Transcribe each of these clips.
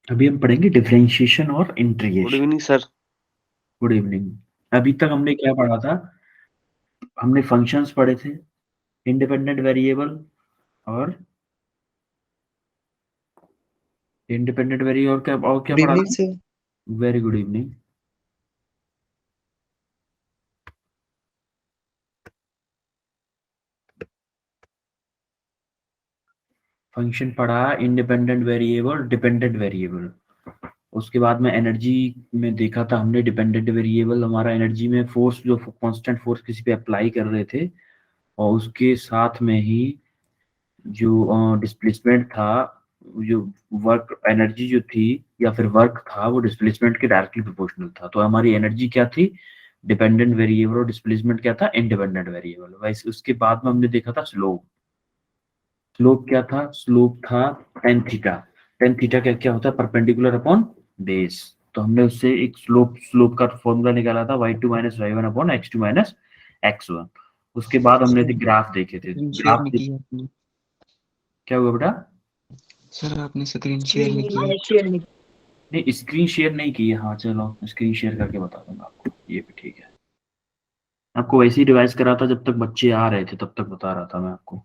अभी हम पढ़ेंगे डिफरेंशिएशन और good integration. Evening sir. Good evening. अभी तक हमने क्या पढ़ा था? हमने फंक्शंस पढ़े थे, इंडिपेंडेंट वेरिएबल और इंडिपेंडेंट वेरिएबल और क्या गुड पढ़ा इवनिंग था? Sir. Very good evening. Function पढ़ा, इंडिपेंडेंट वेरिएबल, डिपेंडेंट वेरिएबल। उसके बाद में एनर्जी में देखा था हमने डिपेंडेंट वेरिएबल, हमारा एनर्जी में फोर्स, जो कांस्टेंट फोर्स किसी पे अप्लाई कर रहे थे, और उसके साथ में ही जो डिस्प्लेसमेंट था, जो वर्क एनर्जी जो थी या फिर वर्क था, वो डिस्प्लेसमेंट के डायरेक्टली प्रोपोर्शनल था। तो हमारी एनर्जी क्या थी? डिपेंडेंट वेरिएबल, और डिस्प्लेसमेंट क्या था? Independent variable. वैसे उसके बाद में हमने देखा था स्लोप। स्लोप क्या था? स्लोप था टेन थीटा। टेन थीटा क्या क्या होता है? Perpendicular upon base. तो हमने उससे एक स्लोप स्लोप का फॉर्मूला निकाला था, y2 minus Y one upon x2 minus x1। उसके बाद हमने सर ग्राफ देखे थे। स्क्रीन शेयर ग्राफ नहीं की आपने। क्या हुआ बेटा? सर आपने स्क्रीन शेयर नहीं की। नहीं, स्क्रीन शेयर नहीं की है। हाँ चलो, स्क्रीन शेयर करके बता दूंगा आपको, ये भी ठीक है। आपको वैसे ही रिवाइज करा था, जब तक बच्चे आ रहे थे तब तक बता रहा था मैं आपको।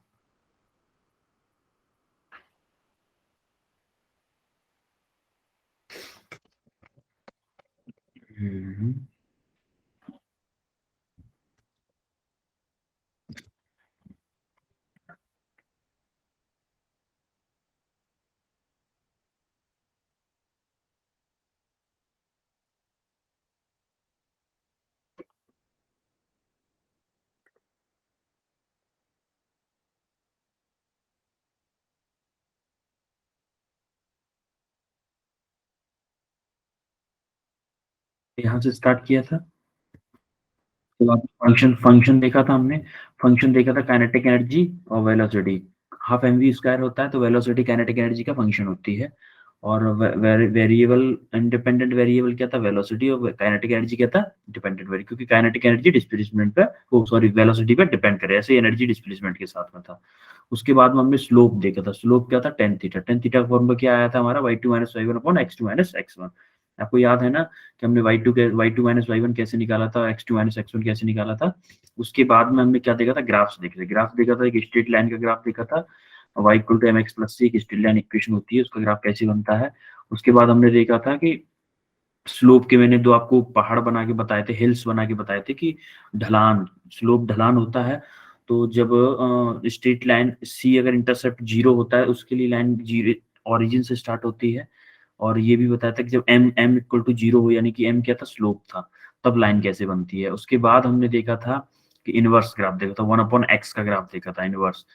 हम्म। यहाँ से स्टार्ट किया था। तो फंक्शन फंक्शन देखा था हमने। फंक्शन देखा था काइनेटिक एनर्जी और velocity. Half M V square होता है, तो वेलोसिटी काइनेटिक एनर्जी का फंक्शन होती है। और वेरिएबल, इंडिपेंडेंट वेरिएबल क्या था? वेलोसिटी। और काइनेटिक एनर्जी क्या था? डिपेंडेंट वेरिएबल, क्योंकि काइनेटिक एनर्जी डिस्प्लेसमेंट पे, वो सॉरी, वेलोसिटी पे डिपेंड करे, ऐसे एनर्जी डिस्प्लेसमेंट के साथ में था। उसके बाद में हमने स्लोप देखा था। स्लोप क्या था? Tan theta. टेन थीटा का फॉर्मूला क्या आया था हमारा? y2 minus Y one upon x2 minus x1। आपको याद है ना कि हमने y2 माइनस y1 कैसे निकाला था, x2 माइनस x1 कैसे निकाला था? उसके बाद में हमने क्या देखा था? ग्राफ्स देखे थे। ग्राफ देखा था, एक स्ट्रेट लाइन का ग्राफ देखा था। y equal to m x plus c, एक स्ट्रेट लाइन इक्वेशन होती है, उसका ग्राफ कैसे बनता है। उसके बाद हमने देखा था कि स्लोप के, मैंने दो आपको पहाड़ बना के बताए थे, हिल्स बना के बताए थे कि ढलान, स्लोप ढलान होता है। तो जब स्ट्रेट लाइन सी अगर इंटरसेप्ट जीरो होता है, उसके लिए लाइन जीरो ऑरिजिन से स्टार्ट होती है। और ये भी बताया था कि जब M M equal to zero हो, यानी कि एम क्या था? स्लोप था, तब लाइन कैसे बनती है। उसके बाद हमने देखा था कि इनवर्स ग्राफ देखा था, वन अपॉन एक्स का ग्राफ देखा था, इनवर्स।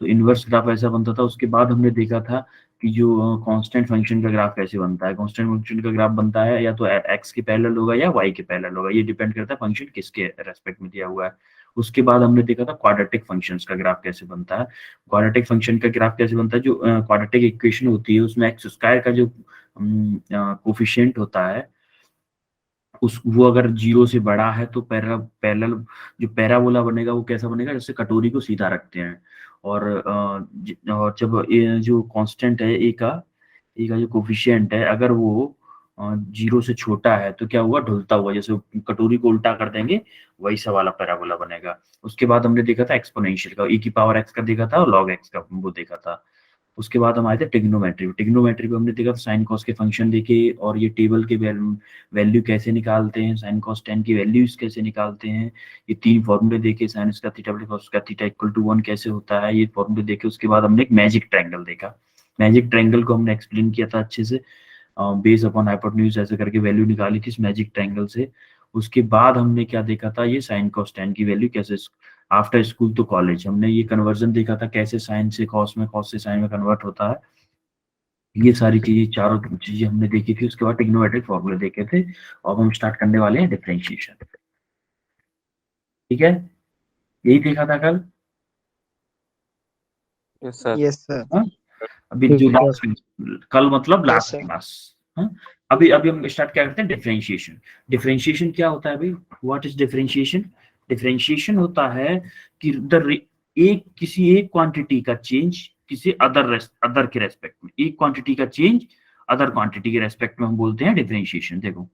तो इनवर्स ग्राफ ऐसा बनता था। उसके बाद हमने देखा था कि जो कांस्टेंट फंक्शन का ग्राफ कैसे बनता है। कांस्टेंट फंक्शन का ग्राफ बनता है या तो एक्स के पैरेलल होगा या वाई के पैरेलल होगा, ये डिपेंड करता है फंक्शन किसके रेस्पेक्ट में दिया हुआ है। उसके बाद हमने देखा था क्वाड्रेटिक फंक्शंस का ग्राफ कैसे बनता है। क्वाड्रेटिक फंक्शन का ग्राफ कैसे बनता है? जो क्वाड्रेटिक इक्वेशन होती है, उसमें एक्स स्क्वायर का जो कोफिशिएंट होता है, उस वो अगर जीरो से बड़ा है तो पैरेलल जो पैराबोला बनेगा, वो कैसा बनेगा? जैसे कटोरी को सीधा रखते हैं। और और जब जो कांस्टेंट है ए का जो कोफिशिएंट है, अगर वो जीरो से छोटा है तो क्या हुआ? ढुलता हुआ, जैसे कटोरी को उल्टा कर देंगे, वैसा वाला पैराबोला बनेगा। उसके बाद हमने देखा था एक्सपोनेंशियल का, e की पावर x का देखा था, और log x का वो देखा था। उसके बाद हम आए थे टिग्नोमेट्री। टिग्नोमेट्री पे हमने देखा साइन कॉस के फंक्शन देखे, और ये टेबल के वैल्यू कैसे निकालते हैं, साइन कॉस टेन की वैल्यूज कैसे निकालते हैं। ये तीन फॉर्मूले देखे, साइन का थीटा प्लस कॉस का थीटा इक्वल टू वन कैसे होता है, ये फॉर्मूले देखे। उसके बाद हमने एक मैजिक ट्रायंगल देखा। मैजिक ट्रायंगल को हमने एक्सप्लेन किया था अच्छे से, बेस अपॉन हाइपोटेन्यूज ऐसे करके वैल्यू निकाली थी इस मैजिक ट्रायंगल से। उसके बाद हमने क्या देखा था? ये साइन कॉस टेन की वैल्यू कैसे, आफ्टर स्कूल तो कॉलेज, हमने ये कन्वर्जन देखा था, कैसे साइन से कॉस में, कॉस से साइन में कन्वर्ट होता है। ये सारी चीजें, चारों चीजें हमने देखी थी। उसके बाद ट्रिग्नोमेट्रिक फॉर्मूले देखे थे। अब हम स्टार्ट करने वाले हैं डिफरेंशिएशन। ठीक है, यही देखा था कल। Yes sir. Yes sir. हाँ, अभी जो ठीक लास्ट, कल मतलब यस लास्ट सर। क्लास। हाँ, अभी अभी हम स्टार्ट क्या करते हैं? डिफरेंशिएशन। डिफरेंशिएशन क्या होता है अभी? What is differentiation? डिफरेंशिएशन होता है कि एक किसी एक क्वांटिटी का चेंज किसी अदर के रेस्पेक्ट में, एक क्वांटिटी का चेंज अदर क्वांटिटी के रेस्पेक्ट में हम बोलते हैं डिफरेंशिएशन। देखो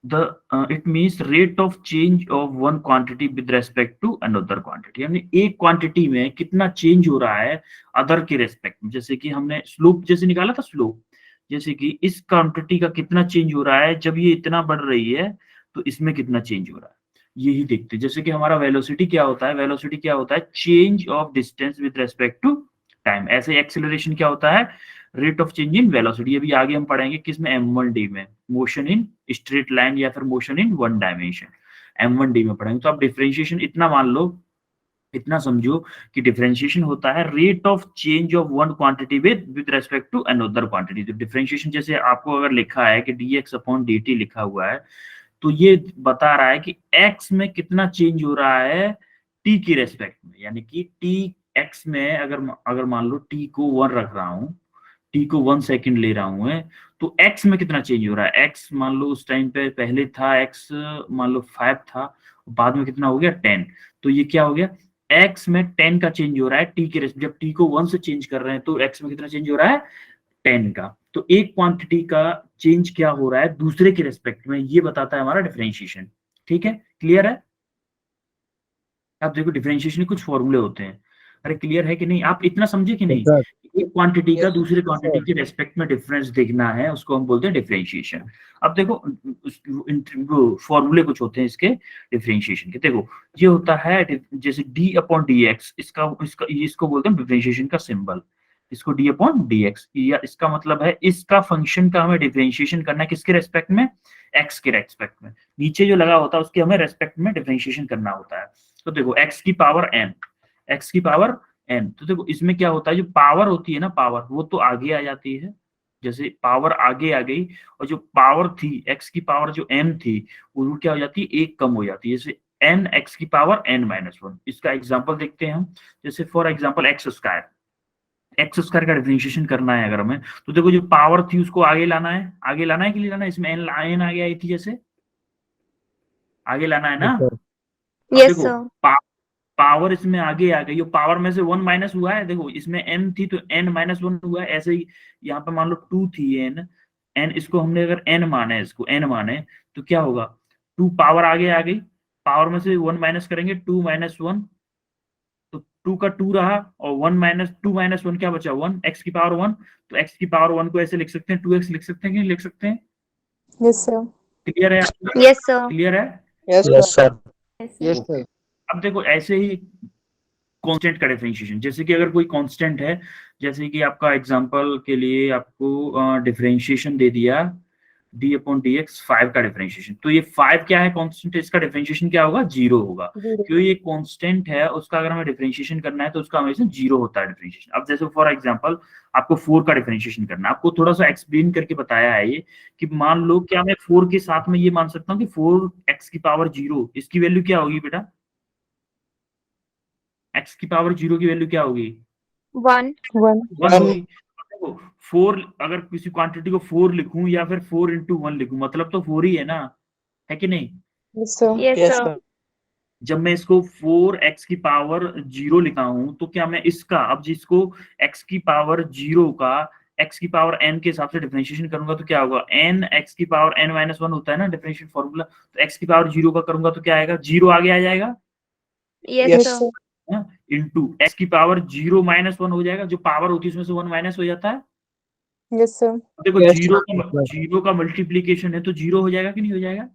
it means rate of change of one quantity with respect to another quantity, यानी एक क्वांटिटी में कितना चेंज हो रहा है अदर के रेस्पेक्ट में। जैसे कि हमने स्लोप जैसे निकाला था, स्लोप जैसे कि इस क्वांटिटी का कितना चेंज हो रहा है जब ये इतना बढ़ रही है तो इसमें कितना चेंज हो रहा है, यही देखते हैं। जैसे कि हमारा वेलोसिटी क्या होता है, वेलोसिटी क्या होता है, change of distance with respect to time. ऐसे एक्सेलरेशन क्या होता है, rate of change in velocity. ये भी आगे हम पढ़ेंगे किसमें, M1D में, मोशन इन स्ट्रेट लाइन या फिर motion in one dimension, M1D में पढ़ेंगे। तो आप डिफरेंशिएशन इतना मान लो, इतना समझो कि डिफरेंशिएशन होता है rate of change of one quantity with respect to another quantity. तो डिफरेंशिएशन जैसे आपको अगर लिखा है कि dx/dt लिखा हुआ है, तो ये बता रहा है कि x में कितना चेंज हो रहा है t के रेस्पेक्ट में, यानी कि t x में अगर मान लो t को 1 रख रहा हूं, t को 1 सेकंड ले रहा हूं है, तो x में कितना चेंज हो रहा है, x मान लो उस टाइम पे पहले था x मान लो 5 था, बाद में कितना हो गया 10, तो ये क्या हो गया, x में 10 का चेंज हो रहा है t के रेस्पेक्ट। जब t को 1 से चेंज कर रहे हैं तो x में कितना चेंज हो रहा है 10 का। तो एक क्वांटिटी का चेंज क्या हो रहा है दूसरे के रेस्पेक्ट में, ये बताता है हमारा डिफरेंशिएशन। ठीक है, क्लियर है। आप देखो डिफरेंशिएशन के कुछ फॉर्मूले होते हैं, अरे क्लियर है कि नहीं, आप इतना समझे कि नहीं, एक क्वांटिटी का दूसरे क्वांटिटी के रेस्पेक्ट में डिफरेंस देखना है, उसको हम बोलते हैं डिफरेंशिएशन। अब देखो फॉर्मूले कुछ होते हैं इसके डिफरेंशिएशन के। देखो ये होता है जैसे d/dx, इसको बोलते हैं डिफरेंशिएशन का सिंबल, इसको d/dx, या इसका मतलब है इसका फंक्शन का हमें डिफरेंशिएशन करना है किसके रेस्पेक्ट में, x के रेस्पेक्ट में। नीचे जो लगा होता है उसके हमें रेस्पेक्ट में डिफरेंशिएशन करना होता है। तो देखो x की पावर n, तो देखो इसमें क्या होता है, जो पावर होती है ना, पावर वो तो आगे आ जाती है, जैसे पावर आगे आ गई, और जो पावर थी x की पावर जो n थी वो क्या हो जाती है, एक कम हो जाती है, जैसे n x की पावर n-1। इसका एग्जांपल देखते हैं हम, जैसे फॉर एग्जांपल एक्स स्क्वायर का डिफरेंशिएशन करना है अगर हमें, तो देखो जो पावर थी उसको आगे लाना है कि नहीं लाना है, इसमें n आगे आई थी, जैसे आगे लाना है ना। अब यस देखो सर। पावर इसमें आगे आ गई, जो पावर में से 1 माइनस हुआ है, देखो इसमें n थी तो n-1 हुआ है, ऐसे ही यहाँ पे मान लो 2 थी n इसको हमने अगर n माने, इसको n माने तो क्या होगा, 2 पावर आगे आ गई, पावर में से 1 माइनस करेंगे 2-1, तो 2 का 2 रहा, और 2-1 क्या बचा 1, x की पावर 1, तो x की पावर 1 को ऐसे लिख सकते हैं, 2x लिख सकते हैं कि नहीं लिख सकते हैं। Yes sir. क्लियर है, यस सर। क्लियर है। Yes sir. Yes sir. अब देखो ऐसे ही कांस्टेंट का डिफरेंशिएशन, जैसे कि अगर कोई कांस्टेंट है, जैसे कि आपका एग्जांपल के लिए आपको डिफरेंशिएशन दे दिया d/dx 5 का डिफरेंशिएशन, तो ये 5 क्या है कांस्टेंट, इसका डिफरेंशिएशन क्या होगा, 0 होगा, क्योंकि ये कांस्टेंट है, उसका अगर हमें डिफरेंशिएशन करना है तो उसका हमेशा 0 होता है डिफरेंशिएशन। अब जैसे फॉर एग्जांपल आपको 4 का डिफरेंशिएशन करना है, आपको थोड़ा सा एक्सप्लेन करके बताया है ये, कि मान लो क्या मैं 4 के साथ में ये मान सकता हूँ कि 4x की पावर 0, इसकी वैल्यू क्या होगी बेटा, x की पावर 0 की वैल्यू क्या होगी, 1 होगी। देखो 4 अगर किसी क्वांटिटी को 4 लिखूं या फिर 4 into 1 लिखूं, मतलब तो 4 ही है ना, है कि नहीं। Yes sir. Yes sir. जब मैं इसको 4x की पावर 0 लिखा हूं, तो क्या मैं इसका, अब जिसको x की पावर 0 का x की पावर n के हिसाब से डिफरेंशिएशन करूंगा तो क्या होगा, n x की पावर n-1 होता है ना डिफरेंशिएशन फॉर्मूला, तो x की पावर 0 का करूंगा तो क्या आएगा, 0 आगे आ जाएगा, यस सर। इंटू x की पावर 0-1 हो जाएगा, जो पावर होती है उसमें से 1 माइनस हो जाता है। Yes sir. देखो जीरो का मल्टीप्लीकेशन है तो 0 हो जाएगा कि नहीं हो जाएगा।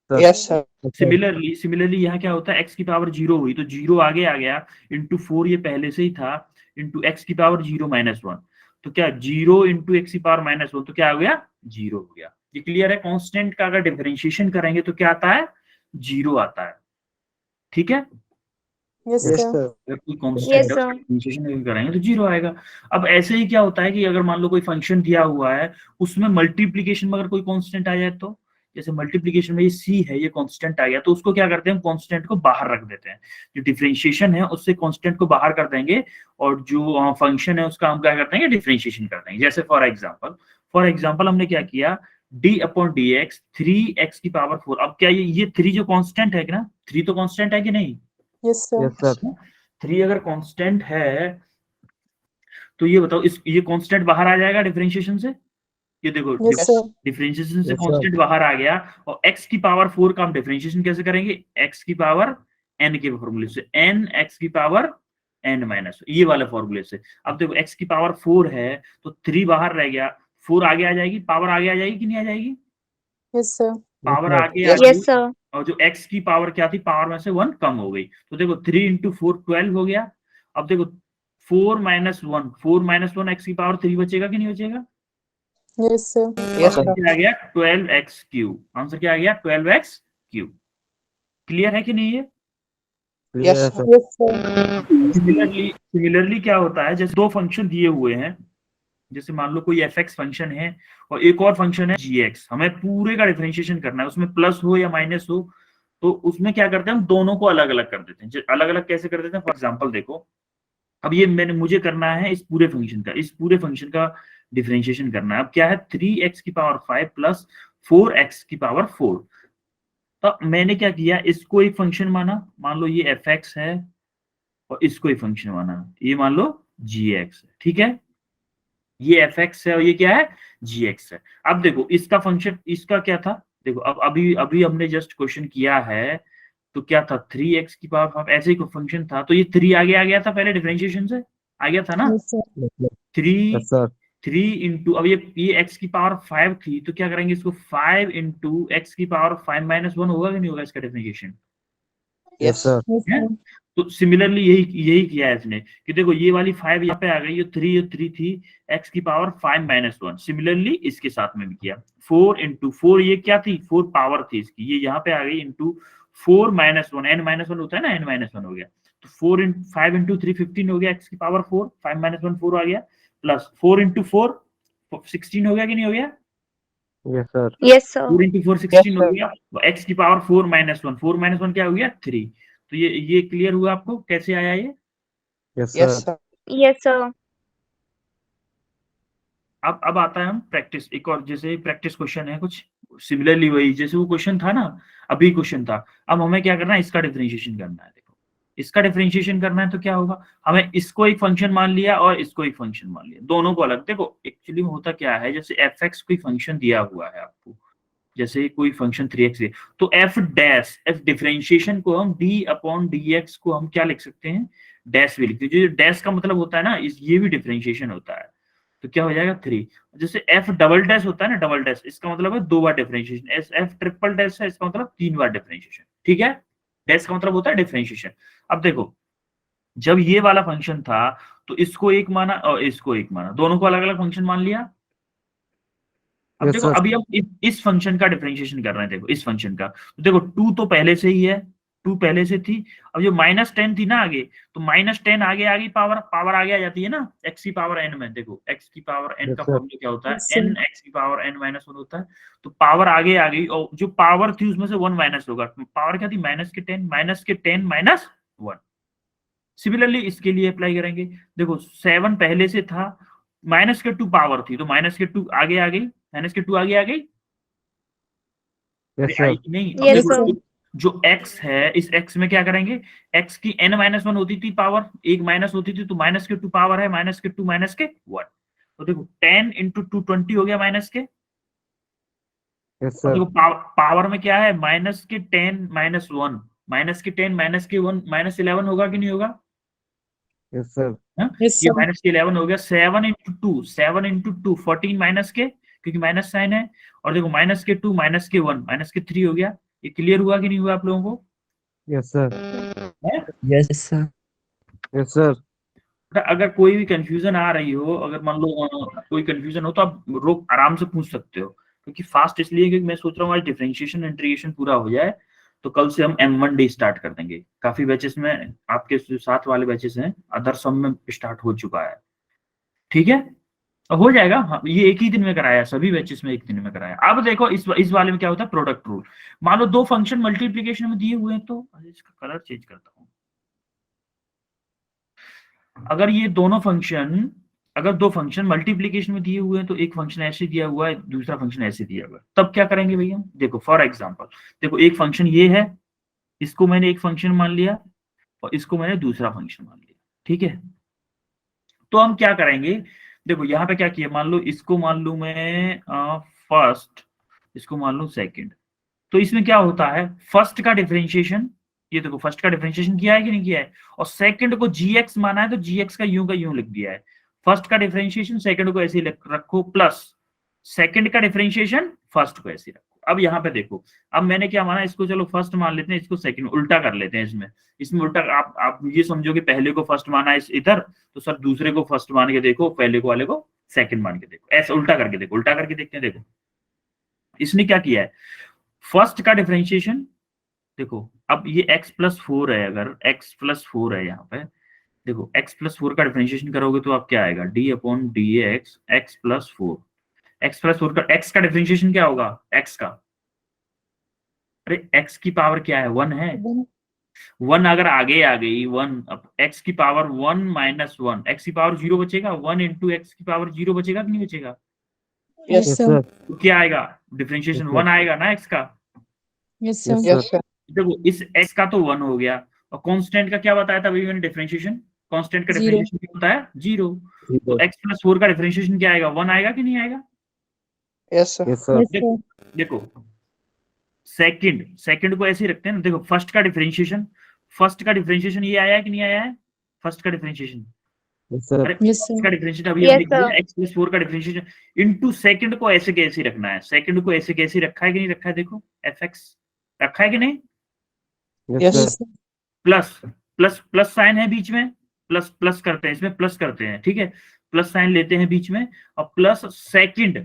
Yes sir. सिमिलरली यहाँ क्या होता है, x की पावर 0 हुई तो 0 आगे आ गया, इंटू 4 ये पहले से ही था, इंटू x की पावर 0-1, तो क्या 0 इंटू x की पावर -1, तो क्या हो गया, 0 हो गया। ये क्लियर है। कांस्टेंट का अगर डिफरेंशिएशन करेंगे तो क्या आता है, 0 आता है। ठीक है, यस सर। अगर कोई कांस्टेंट है डिफरेंशिएशन करेंगे तो 0 आएगा। अब ऐसे ही क्या होता है कि अगर मान लो कोई फंक्शन दिया हुआ है, उसमें मल्टीप्लीकेशन में अगर कोई कांस्टेंट आ जाए, तो जैसे मल्टीप्लीकेशन में ये c है, ये कांस्टेंट आ गया, तो उसको क्या करते हैं, हम कांस्टेंट को बाहर रख देते हैं, जो डिफरेंशिएशन है उससे कांस्टेंट को बाहर कर देंगे, और जो फंक्शन है उसका हम क्या करते हैं, डिफरेंशिएशन कर देंगे। जैसे फॉर एग्जांपल हमने क्या किया, d/dx 3x की पावर 4। अब क्या ये 3 जो कांस्टेंट है ना, 3 तो कांस्टेंट है कि नहीं, यस सर। 3 अगर कांस्टेंट है तो ये बताओ इस ये कांस्टेंट बाहर आ जाएगा डिफरेंशिएशन से, ये देखो Yes, sir. डिफरेंशिएशन से Yes, sir. कांस्टेंट बाहर आ गया, और x की पावर 4 का हम डिफरेंशिएशन कैसे करेंगे, x की पावर n के फॉर्मूले से, n x की पावर n माइनस, ये वाले फॉर्मूले से। अब देखो x की पावर 4 है तो 3 बाहर रह गया, 4 आगे आ जाएगी, पावर आगे आ जाएगी कि नहीं आ जाएगी, Yes, sir. Power sir. आगे आ Yes, गई, sir. और जो x की पावर क्या थी, पावर में से 1 कम हो गई, तो देखो 3 इंटू 4 12 हो गया। अब देखो 4 माइनस 1, 4 माइनस 1 x की पावर 3 बचेगा कि नहीं बचेगा, Yes, sir. Yes, sir. Answer क्या आ गया 12x क्यूब, आंसर क्या आ गया 12x क्यूब। क्लियर है कि नहीं ये? Yes, Yes, sir. sir. Similarly क्या होता है, जैसे दो फंक्शन दिए हुए हैं, जैसे मान लो कोई fx फंक्शन है और एक और फंक्शन है gx, हमें पूरे का डिफरेंशिएशन करना है, उसमें प्लस हो या माइनस हो, तो उसमें क्या करते हैं हम दोनों को अलग अलग कर देते हैं। अलग अलग कैसे कर देते हैं, फॉर एग्जांपल देखो, अब ये मुझे करना है इस पूरे फंक्शन का डिफरेंशिएशन करना है। अब क्या है 3x की पावर 5 प्लस 4x की पावर 4, तो मैंने क्या किया, इसको एक फंक्शन माना, मान लो ये fx है, और इसको एक फंक्शन माना, ये मान लो gx है, ठीक है, ये fx है और ये क्या है gx है। अब देखो इसका फंक्शन, इसका क्या था, देखो अब अभी अभी हमने जस्ट क्वेश्चन किया है, तो क्या था 3x की पावर 5, ऐसे ही कोई फंक्शन था, तो ये 3 आगे आ गया था पहले डिफरेंशिएशन से, आ गया था ना, Yes, sir. 3 Yes, sir. 3 into, अब ये x की पावर 5 थी, तो क्या करेंगे इसको 5 इंटू एक्स की पावर 5 माइनस 1 होगा कि नहीं होगा इसका डिफरेंशिएशन, Yes, sir. Yes, है? sir. तो सिमिलरली यही किया है इसने, कि देखो ये वाली 5 यहाँ पे आ गई, ये 3 थी, x की पावर 5 माइनस 1, सिमिलरली इसके साथ में भी किया, 4 इंटू 4, ये क्या थी 4 पावर थी इसकी, ये यहाँ पे आ गई, इंटू 4 माइनस 1, n माइनस 1 होता है ना, n माइनस 1 हो गया, तो 5 इंटू 3 15 हो गया, x की पावर 4, 5 माइनस 1 4 आ गया, प्लस 4 इंटू 4 16 हो गया कि नहीं हो गया, Yes, sir. Yes, sir. 4 into 4 16 हो गया, x की पावर 4 माइनस 1, 4 माइनस 1 क्या हो गया 3, तो ये क्लियर हुआ आपको कैसे आया ये? Yes, Yes, sir. sir. Yes, sir. अब आता है हम प्रैक्टिस, एक और जैसे प्रैक्टिस क्वेश्चन है कुछ सिमिलरली वही, जैसे वो क्वेश्चन था ना, अभी क्वेश्चन था, अब हमें क्या करना है, इसका डिफरेंशिएशन करना है। देखो इसका डिफरेंशिएशन करना है तो क्या होगा, हमें इसको एक फंक्शन मान लिया और इसको एक फंक्शन मान लिया, दोनों को अलग। देखो एक्चुअली में होता क्या है, जैसे fx कोई फंक्शन दिया हुआ है आपको, जैसे कोई फंक्शन 3x है, तो f डिफरेंशिएशन को हम d अपॉन dx को हम क्या लिख सकते हैं, डैश भी लिखते हैं, जो डैश का मतलब होता है ना, ये भी डिफरेंशिएशन होता है, तो क्या हो जाएगा 3। जैसे f डबल डैश होता है ना, डबल डैश इसका मतलब है 2 बार डिफरेंशिएशन, f ट्रिपल डैश है इसका मतलब 3 बार डिफरेंशिएशन, ठीक है, डैश का मतलब होता है डिफरेंशिएशन। अब देखो जब ये वाला फंक्शन था तो इसको एक माना और इसको एक माना, दोनों को अलग अलग फंक्शन मान लिया। अब Yes, देखो sir. अभी हम इस फंक्शन का डिफरेंशिएशन कर रहे हैं, देखो इस फंक्शन का, तो देखो 2 तो पहले से ही है, 2 पहले से थी, अब जो -10 थी ना आगे, तो -10 आगे आ गई, पावर आगे आ जाती है ना x की पावर n में, देखो x की पावर n Yes, का sir. फॉर्मूला क्या होता है, Yes, sir. n x की पावर n माइनस 1 होता है, तो पावर आगे आ गई, और जो पावर थी उसमें से 1 माइनस होगा, पावर क्या थी -10 माइनस 1। सिमिलरली इसके लिए अप्लाई करेंगे, देखो 7 पहले से था, -2 पावर थी, तो -2 आगे आ गई, -2 आगे आ गई, Yes, आई sir. कि नहीं। अब Yes, देखो sir. जो x है, इस x में क्या करेंगे, x की n-1 होती थी पावर, एक माइनस होती थी, तो -2 पावर है, -2 -1, तो देखो 10 इंटू 2 20 हो गया माइनस के, Yes, और sir. देखो पावर में क्या है, -10 -1, -10 -1 -11 होगा कि नहीं होगा, Yes, sir. हाँ? Yes, ये sir. -11 हो गया, 7 इंटू 2 14 माइनस के, क्योंकि माइनस साइन है, और देखो -2 -1 -3 हो गया। ये क्लियर हुआ कि नहीं हुआ आप लोगों को? Yes, sir. है? Yes, sir. Yes, sir. अगर कोई भी कंफ्यूजन आ रही हो, अगर मान लो कोई कंफ्यूजन हो, तो आप रोक आराम से पूछ सकते हो, क्योंकि फास्ट इसलिए क्योंकि मैं सोच रहा हूँ आज डिफरेंशिएशन इंटीग्रेशन पूरा हो जाए, तो कल से हम M1D स्टार्ट कर देंगे। काफी बैचेस में, आपके जो साथ वाले बैचेस हैं अदर सब में स्टार्ट हो चुका है, ठीक है, हो जाएगा। हाँ, ये एक ही दिन में कराया, सभी बैचेस में एक दिन में कराया। अब देखो इस वाले में क्या होता है, प्रोडक्ट रूल। मान लो दो फंक्शन मल्टीप्लीकेशन में दिए हुए हैं, तो इसका कलर चेंज करता हूँ। अगर ये दोनों फंक्शन, अगर दो फंक्शन मल्टीप्लीकेशन में दिए हुए हैं, तो एक फंक्शन ऐसे दिया हुआ है, दूसरा फंक्शन ऐसे दिया हुआ है, तब क्या करेंगे भैया, देखो फॉर एग्जांपल, देखो एक फंक्शन ये है, इसको मैंने एक फंक्शन मान लिया और इसको मैंने दूसरा फंक्शन मान लिया, ठीक है। तो हम क्या करेंगे, देखो यहाँ पे क्या किया, मान लो इसको मान लू मैं फर्स्ट, इसको मान लो सेकंड। तो इसमें क्या होता है, फर्स्ट का डिफरेंशिएशन, ये देखो फर्स्ट का डिफरेंशिएशन किया है कि नहीं किया है, और सेकंड को जीएक्स माना है तो जीएक्स का यूं लिख दिया है। फर्स्ट का डिफरेंशिएशन सेकंड को ऐसे ही रखो, प्लस सेकंड का डिफरेंशिएशन फर्स्ट को ऐसे रखो। अब यहाँ पे देखो, अब मैंने क्या माना, इसको चलो फर्स्ट मान लेते हैं, इसको सेकंड, उल्टा कर लेते हैं। इसमें उल्टा, आप ये समझो कि पहले को फर्स्ट माना इस इधर, तो सर दूसरे को फर्स्ट मान के देखो, पहले को वाले को सेकंड मान के देखो, ऐसे उल्टा करके देखो, उल्टा करके देखते हैं। देखो इसने क्या किया है, फर्स्ट का डिफरेंशिएशन, देखो अब ये x प्लस 4 है, अगर x प्लस 4 है यहाँ पे, देखो x प्लस 4 का डिफरेंशिएशन करोगे तो आप क्या आएगा, d upon d x x plus 4। x plus 4 का x का डिफरेंशिएशन क्या होगा, x का, अरे x की पावर क्या है, 1 है, 1 अगर आगे आ गई 1, अब x की पावर 1 माइनस 1, x की पावर 0 बचेगा, 1 इंटू x की पावर 0 बचेगा कि नहीं बचेगा, Yes, Yes, sir. sir. तो क्या आएगा, डिफरेंशिएशन Yes, 1 sir. आएगा ना x का। Yes, sir. Yes, sir. देखो इस x का तो 1 हो गया, और कांस्टेंट का क्या बताया था अभी मैंने डिफरेंशिएशन, कांस्टेंट का Zero. डिफरेंशिएशन क्या होता है, 0। तो x प्लस 4 का डिफरेंशिएशन क्या आएगा, 1 आएगा कि नहीं आएगा। Yes, sir. Yes, sir. देखो सेकंड को ऐसे ही रखते हैं ना, देखो फर्स्ट का डिफरेंशिएशन ये आया है कि नहीं आया है, फर्स्ट का डिफरेंशिएशन, Yes, sir. अरे Yes, फर्स्ट sir. का डिफरेंशिएशन अभी Yes, हमने किया, sir. x प्लस 4 का डिफरेंशिएशन इनटू सेकंड को ऐसे कैसे रखना है, सेकंड को ऐसे कैसे रखा है कि नहीं रखा है, देखो fx रखा है कि नहीं, Yes, sir. Yes, sir. Plus plus sign है बीच में, प्लस करते हैं, इसमें प्लस करते हैं, ठीक है, प्लस साइन लेते हैं बीच में, और प्लस सेकंड।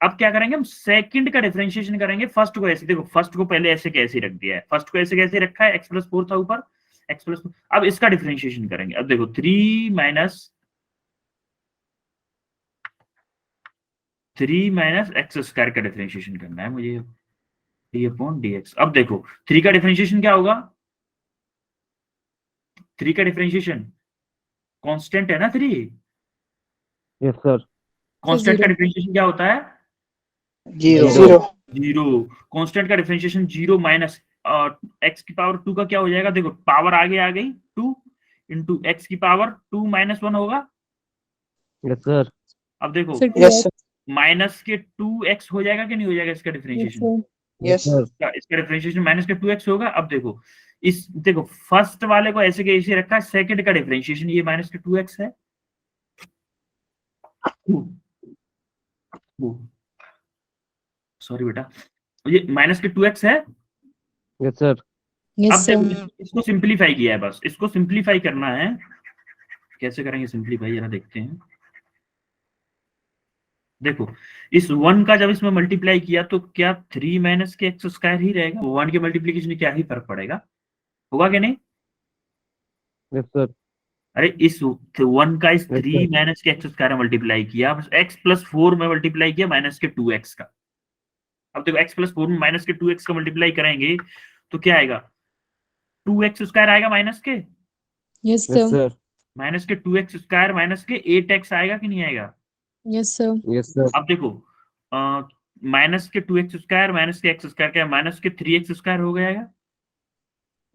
अब क्या करेंगे हम, सेकंड का डिफरेंशिएशन करेंगे, फर्स्ट को ऐसे, देखो फर्स्ट को पहले ऐसे कैसे रख दिया है, फर्स्ट को ऐसे कैसे रखा है, x प्लस 4 था ऊपर, x प्लस 4, अब इसका डिफरेंशिएशन करेंगे। अब देखो 3 माइनस एक्स स्क्वायर का डिफरेंशिएशन करना है मुझे, डी अपॉन डी एक्स। अब देखो 3 का डिफरेंशिएशन क्या होगा, 3 का डिफरेंशिएशन कांस्टेंट है ना 3, Yes, sir. कांस्टेंट का zero. डिफरेंशिएशन क्या होता है, Zero. 0। कांस्टेंट का डिफरेंशिएशन 0 माइनस x की पावर 2 का क्या हो जाएगा, देखो पावर आगे आ गई 2 इंटू एक्स की पावर 2 माइनस 1 होगा। Yes, sir. अब देखो Sir, Yes, sir. माइनस के 2x हो जाएगा कि नहीं हो जाएगा इसका Yes, differentiation, sir. Yes, sir. इसका डिफरेंशिएशन माइनस के 2x होगा। अब देखो देखो फर्स्ट वाले को ऐसे के ऐसे रखा है, सेकंड का डिफरेंशिएशन ये माइनस के 2x है, सॉरी बेटा, ये माइनस के 2x है। Yes, sir. Yes, अब sir. देखो इसको सिंपलीफाई किया है, बस इसको सिंपलीफाई करना है, कैसे करेंगे सिंपलीफाई जरा देखते हैं। देखो इस 1 का जब इसमें मल्टीप्लाई किया तो क्या 3 माइनस के एक्स स्क्वायर ही रहेगा, 1 के मल्टीप्लीकेशन में क्या ही फर्क पड़ेगा, होगा कि नहीं। Yes, sir. अरे इस 1 का इस Yes, 3 sir. माइनस के एक्स स्क्वायर में मल्टीप्लाई किया, बस x प्लस 4 में मल्टीप्लाई किया माइनस के 2x का। अब देखो x प्लस 4 में माइनस के 2x का मल्टीप्लाई करेंगे तो क्या आएगा, 2x स्क्वायर आएगा माइनस के, Yes, Yes, sir. sir. Minus के 2x स्क्वायर माइनस के 8x आएगा कि नहीं आएगा। Yes, sir. Yes, sir. अब देखो माइनस के 2x स्क्वायर माइनस के एक्स स्क्वायर क्या है, माइनस के 3x स्क्वायर हो गया,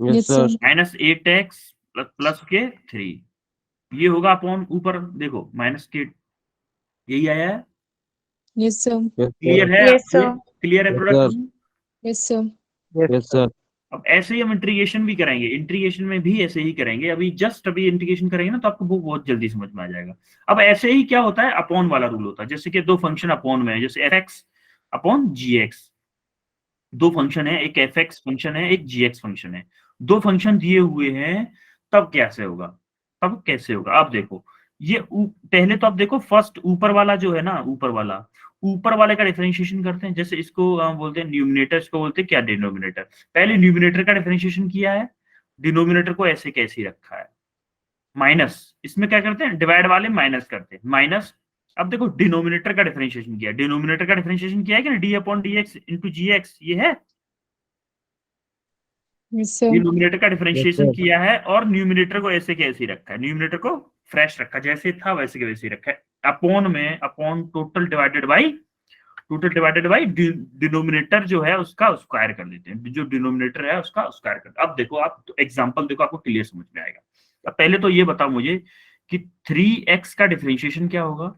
Yes, Yes, sir. sir. Minus 8x plus के 3, ये होगा अपॉन ऊपर देखो माइनस के, यही आया है, Yes, sir. Yes, clear sir. है, Yes, sir. क्लियर है Yes, product. Yes, sir. Yes, sir. अब ऐसे ही हम इंटीग्रेशन भी करेंगे, इंटीग्रेशन में भी ऐसे ही करेंगे, अभी इंटीग्रेशन करेंगे ना तो आपको वो बहुत जल्दी समझ में आ जाएगा। अब ऐसे ही क्या होता है, अपॉन वाला रूल होता है, जैसे कि दो फंक्शन अपॉन में है, जैसे fx अपॉन gx, दो फंक्शन है, एक fx फंक्शन है, एक gx फंक्शन है, दो फंक्शन दिए हुए हैं, तब कैसे होगा, तब कैसे होगा। अब देखो ये पहले तो आप देखो फर्स्ट ऊपर वाला जो है ना, ऊपर वाले का डिफरेंशिएशन करते हैं, जैसे इसको बोलते हैं न्यूमिनेटर, इसको बोलते हैं क्या, डिनोमिनेटर। पहले न्यूमिनेटर का डिफरेंशिएशन किया है, डिनोमिनेटर को ऐसे कैसे रखा है, माइनस, इसमें क्या करते हैं, डिवाइड वाले माइनस करते हैं, माइनस। अब देखो डिनोमिनेटर का डिफरेंशिएशन किया, डिनोमिनेटर का डिफरेंशिएशन किया है कि ना, d upon d x into g x, ये है Yes, sir. डिनोमिनेटर का डिफरेंशिएशन Yes, sir. किया है, और न्यूमिनेटर को ऐसे कैसे रखा है, न्यूमिनेटर को फ्रेश रखा, जैसे था वैसे के वैसे रखा है, अपॉन में upon total divided by denominator जो है उसका स्क्वायर कर देते हैं, जो डिनोमिनेटर है उसका स्क्वायर कर। अब देखो आप तो एग्जांपल देखो, आपको क्लियर समझ में आएगा। अब पहले तो ये बताओ मुझे कि 3x का डिफरेंशिएशन क्या होगा?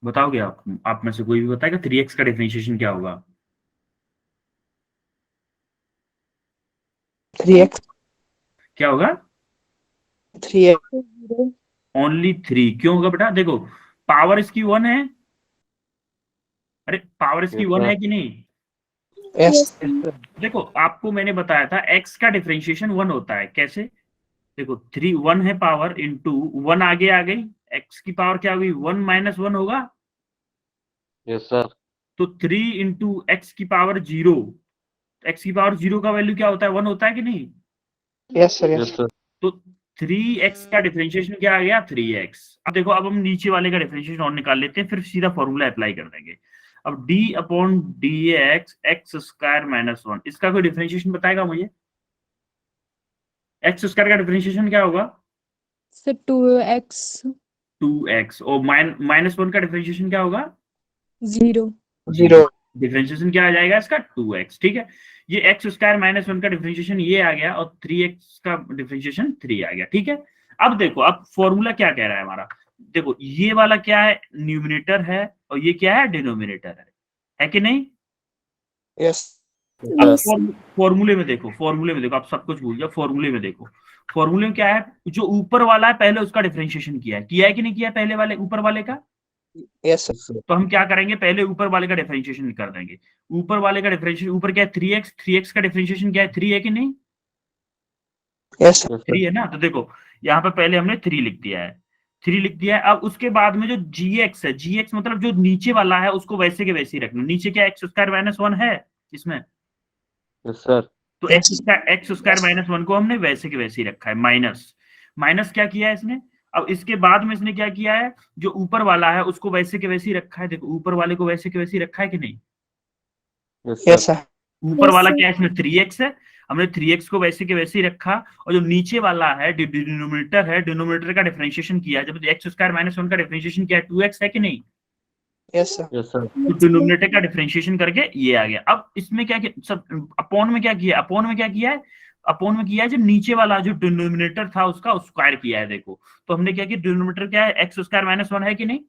बताओगे आप में से कोई भी बताएगा 3x का डिफरेंशिएशन क्या होगा? 3x क्या होगा? 3x only 3। क्यों होगा बेटा? देखो पावर इसकी 1 है। अरे पावर इसकी Yes, 1 sir. है कि नहीं? yes देखो आपको मैंने बताया था x का डिफरेंशिएशन 1 होता है। कैसे? देखो 3 1 है पावर इंटू 1 आगे आ गई, x की पावर क्या होगी? 1 माइनस 1 होगा। Yes, sir. तो 3 इंटू एक्स की पावर 0। एक्स की पावर 0 का वैल्यू क्या होता है? 1 होता है कि नहीं? yes sir Yes, sir. तो 3x का डिफरेंशिएशन क्या आ गया? 3x। अब देखो अब हम नीचे वाले का डिफरेंशिएशन और निकाल लेते हैं, फिर सीधा फॉर्मूला अप्लाई कर देंगे। अब d upon dx x square minus 1, इसका कोई डिफरेंशिएशन बताएगा मुझे? एक्स स्क्वायर का डिफरेंशिएशन क्या होगा? Sir 2x 2x। और माइनस 1 का डिफरेंशिएशन क्या होगा? 0 0 डिफरेंशिएशन क्या आ जाएगा इसका? 2x। ठीक है, ये एक्स स्क्वायर माइनस 1 का डिफरेंशिएशन ये आ गया और 3x का डिफरेंशिएशन 3 आ गया। ठीक है, अब देखो अब फॉर्मूला क्या कह रहा है हमारा। देखो ये वाला क्या है? न्यूमरेटर है और ये क्या है? डिनोमिनेटर है कि नहीं? yes अब फॉर्मूले में देखो, फॉर्मूले में देखो, आप सब कुछ भूल जाओ, फॉर्मूले में देखो। फॉर्मूले में क्या है? जो ऊपर वाला है पहले उसका डिफरेंशिएशन किया है कि नहीं किया है? पहले वाले ऊपर वाले का। yes sir तो हम क्या करेंगे? पहले ऊपर वाले का डिफरेंशिएशन कर देंगे। ऊपर वाले का डिफरेंशिएशन ऊपर क्या है? 3x। 3x का डिफरेंशिएशन क्या है? 3 है कि नहीं? yes sir 3 है ना? तो देखो यहाँ पे पहले हमने 3 लिख दिया है, 3 लिख दिया है। अब उसके बाद में जो gx है, gx मतलब जो नीचे वाला है उसको वैसे के वैसे ही रखना। नीचे क्या एक्स स्क्वायर माइनस 1 है इसमें, Yes, sir. तो Yes. एक्स स्क्वायर माइनस 1 को हमने वैसे के वैसे ही रखा है। माइनस क्या किया है इसने? अब इसके बाद में इसने क्या किया है? जो ऊपर वाला है उसको वैसे के वैसे ही रखा है। देखो ऊपर वाले को वैसे के वैसे ही रखा है कि नहीं? Yes, yes sir. sir ऊपर वाला क्या है इसमें? 3x है, हमने 3x को वैसे के वैसे ही रखा। और जो नीचे वाला है डिनोमिनेटर है, डिनोमिनेटर का डिफरेंशिएशन किया है। जब एक्स स्क्वायर माइनस 1 का डिफरेंशिएशन किया है 2x है कि नहीं? yes sir Yes, sir. तो डिनोमिनेटर का डिफरेंशिएशन करके ये आ गया। अब इसमें क्या किया? सब अपॉन में क्या किया? अपॉन में क्या किया है? अपॉन में किया है जो नीचे वाला जो डिनोमिनेटर था उसका स्क्वायर किया है। देखो तो हमने क्या किया? डिनोमिनेटर क्या है? एक्स स्क्वायर माइनस 1 है कि नहीं?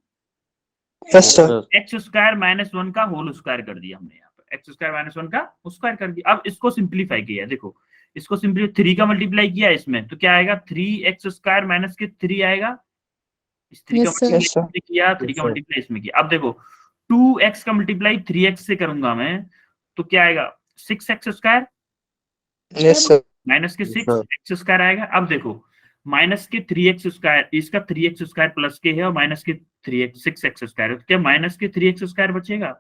yes sir x square minus 1 का होल स्क्वायर कर दिया हमने। यहाँ पे एक्स स्क्वायर माइनस 1 का स्क्वायर कर दिया। अब इसको सिंप्लीफाई किया। देखो इसको सिंपली 3 का मल्टीप्लाई किया इसमें, तो क्या आएगा? 3x स्क्वायर माइनस के 3 आएगा। इस 3 का Yes, sir. Yes, sir. Multiply किया, 3 Yes, का sir. मल्टीप्लाई इसमें किया। अब देखो 2x का मल्टीप्लाई 3x से करूंगा मैं, तो क्या आएगा? 6x square yes sir minus के Yes, 6 sir. एक्स स्क्वायर आएगा। अब देखो माइनस के 3x स्क्वायर, इसका 3x स्क्वायर प्लस के है और माइनस के 3x 6x स्क्वायर है, तो क्या माइनस के 3x स्क्वायर बचेगा?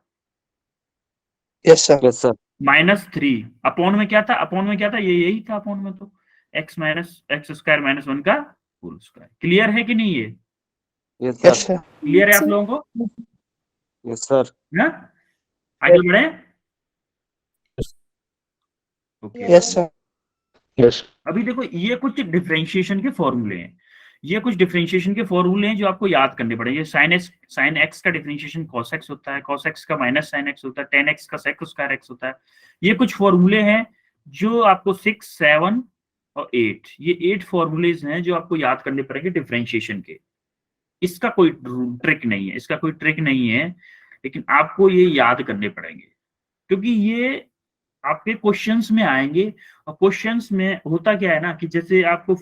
yes sir Yes, sir. Minus 3 upon में क्या था? अपॉन में क्या था? ये यही था अपॉन में, तो x minus x square minus 1 का होल स्क्वायर। क्लियर है कि नहीं? ये Yes, yes sir. sir clear है आप लोगों को Yes, sir. ना? आगे बढ़े। Okay yes sir Yes. अभी देखो ये कुछ डिफरेंशिएशन के फॉर्मूले हैं, ये कुछ डिफरेंशिएशन के फॉर्मूले हैं जो आपको याद करने पड़ेंगे। साइन एक्स का डिफरेंशिएशन cos x होता है, cos x का माइनस साइन x होता है, tan x का sec स्क्वायर x होता है। ये कुछ फॉर्मूले हैं जो आपको 6, 7 और 8, ये 8 फॉर्मूलेज हैं जो आपको याद करने पड़ेंगे डिफरेंशिएशन के। इसका कोई ट्रिक नहीं है, इसका कोई ट्रिक नहीं है, लेकिन आपको ये याद करने पड़ेंगे क्योंकि ये आपके क्वेश्चंस में आएंगे। और क्वेश्चंस में होता क्या है ना कि जैसे आपको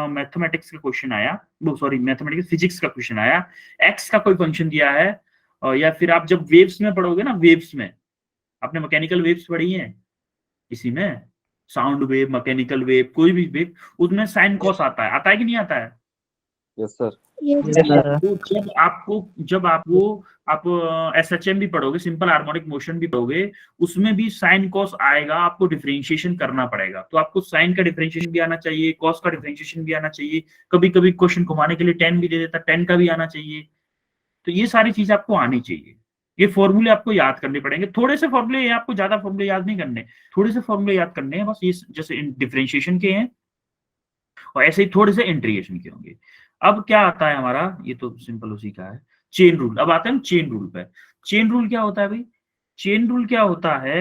मैथमेटिक्स का क्वेश्चन आया, वो सॉरी मैथमेटिक्स फिजिक्स का क्वेश्चन आया, एक्स का कोई फंक्शन दिया है, और या फिर आप जब वेव्स में पढ़ोगे ना, वेव्स में आपने मैकेनिकल वेव्स पढ़ी हैं, इसी में साउंड वेव, मैकेनिकल वेव, कोई भी वेव, उसमें साइन कॉस आता है कि नहीं आता है? Yes, sir. yes sir तो जब आप SHM भी पढ़ोगे, सिंपल हार्मोनिक मोशन भी पढ़ोगे, उसमें भी साइन कॉस आएगा, आपको डिफरेंशिएशन करना पड़ेगा। तो आपको साइन का डिफरेंशिएशन भी आना चाहिए, कॉस का डिफरेंशिएशन भी आना चाहिए, कभी कभी क्वेश्चन घुमाने के लिए टेन भी दे देता, टेन का भी आना चाहिए। तो ये सारी चीज आपको आनी चाहिए, ये फॉर्मूले आपको याद करने पड़ेंगे। थोड़े से फॉर्मूले, आपको ज्यादा फॉर्मूले याद नहीं करने, थोड़े से फॉर्मूले याद करने हैं बस। ये जैसे डिफरेंशिएशन के हैं और ऐसे ही थोड़े से इंटीग्रेशन के होंगे। अब क्या आता है हमारा, ये तो सिंपल उसी का है, चेन रूल। अब आते हैं चेन रूल पे। चेन रूल क्या होता है भाई? चेन रूल क्या होता है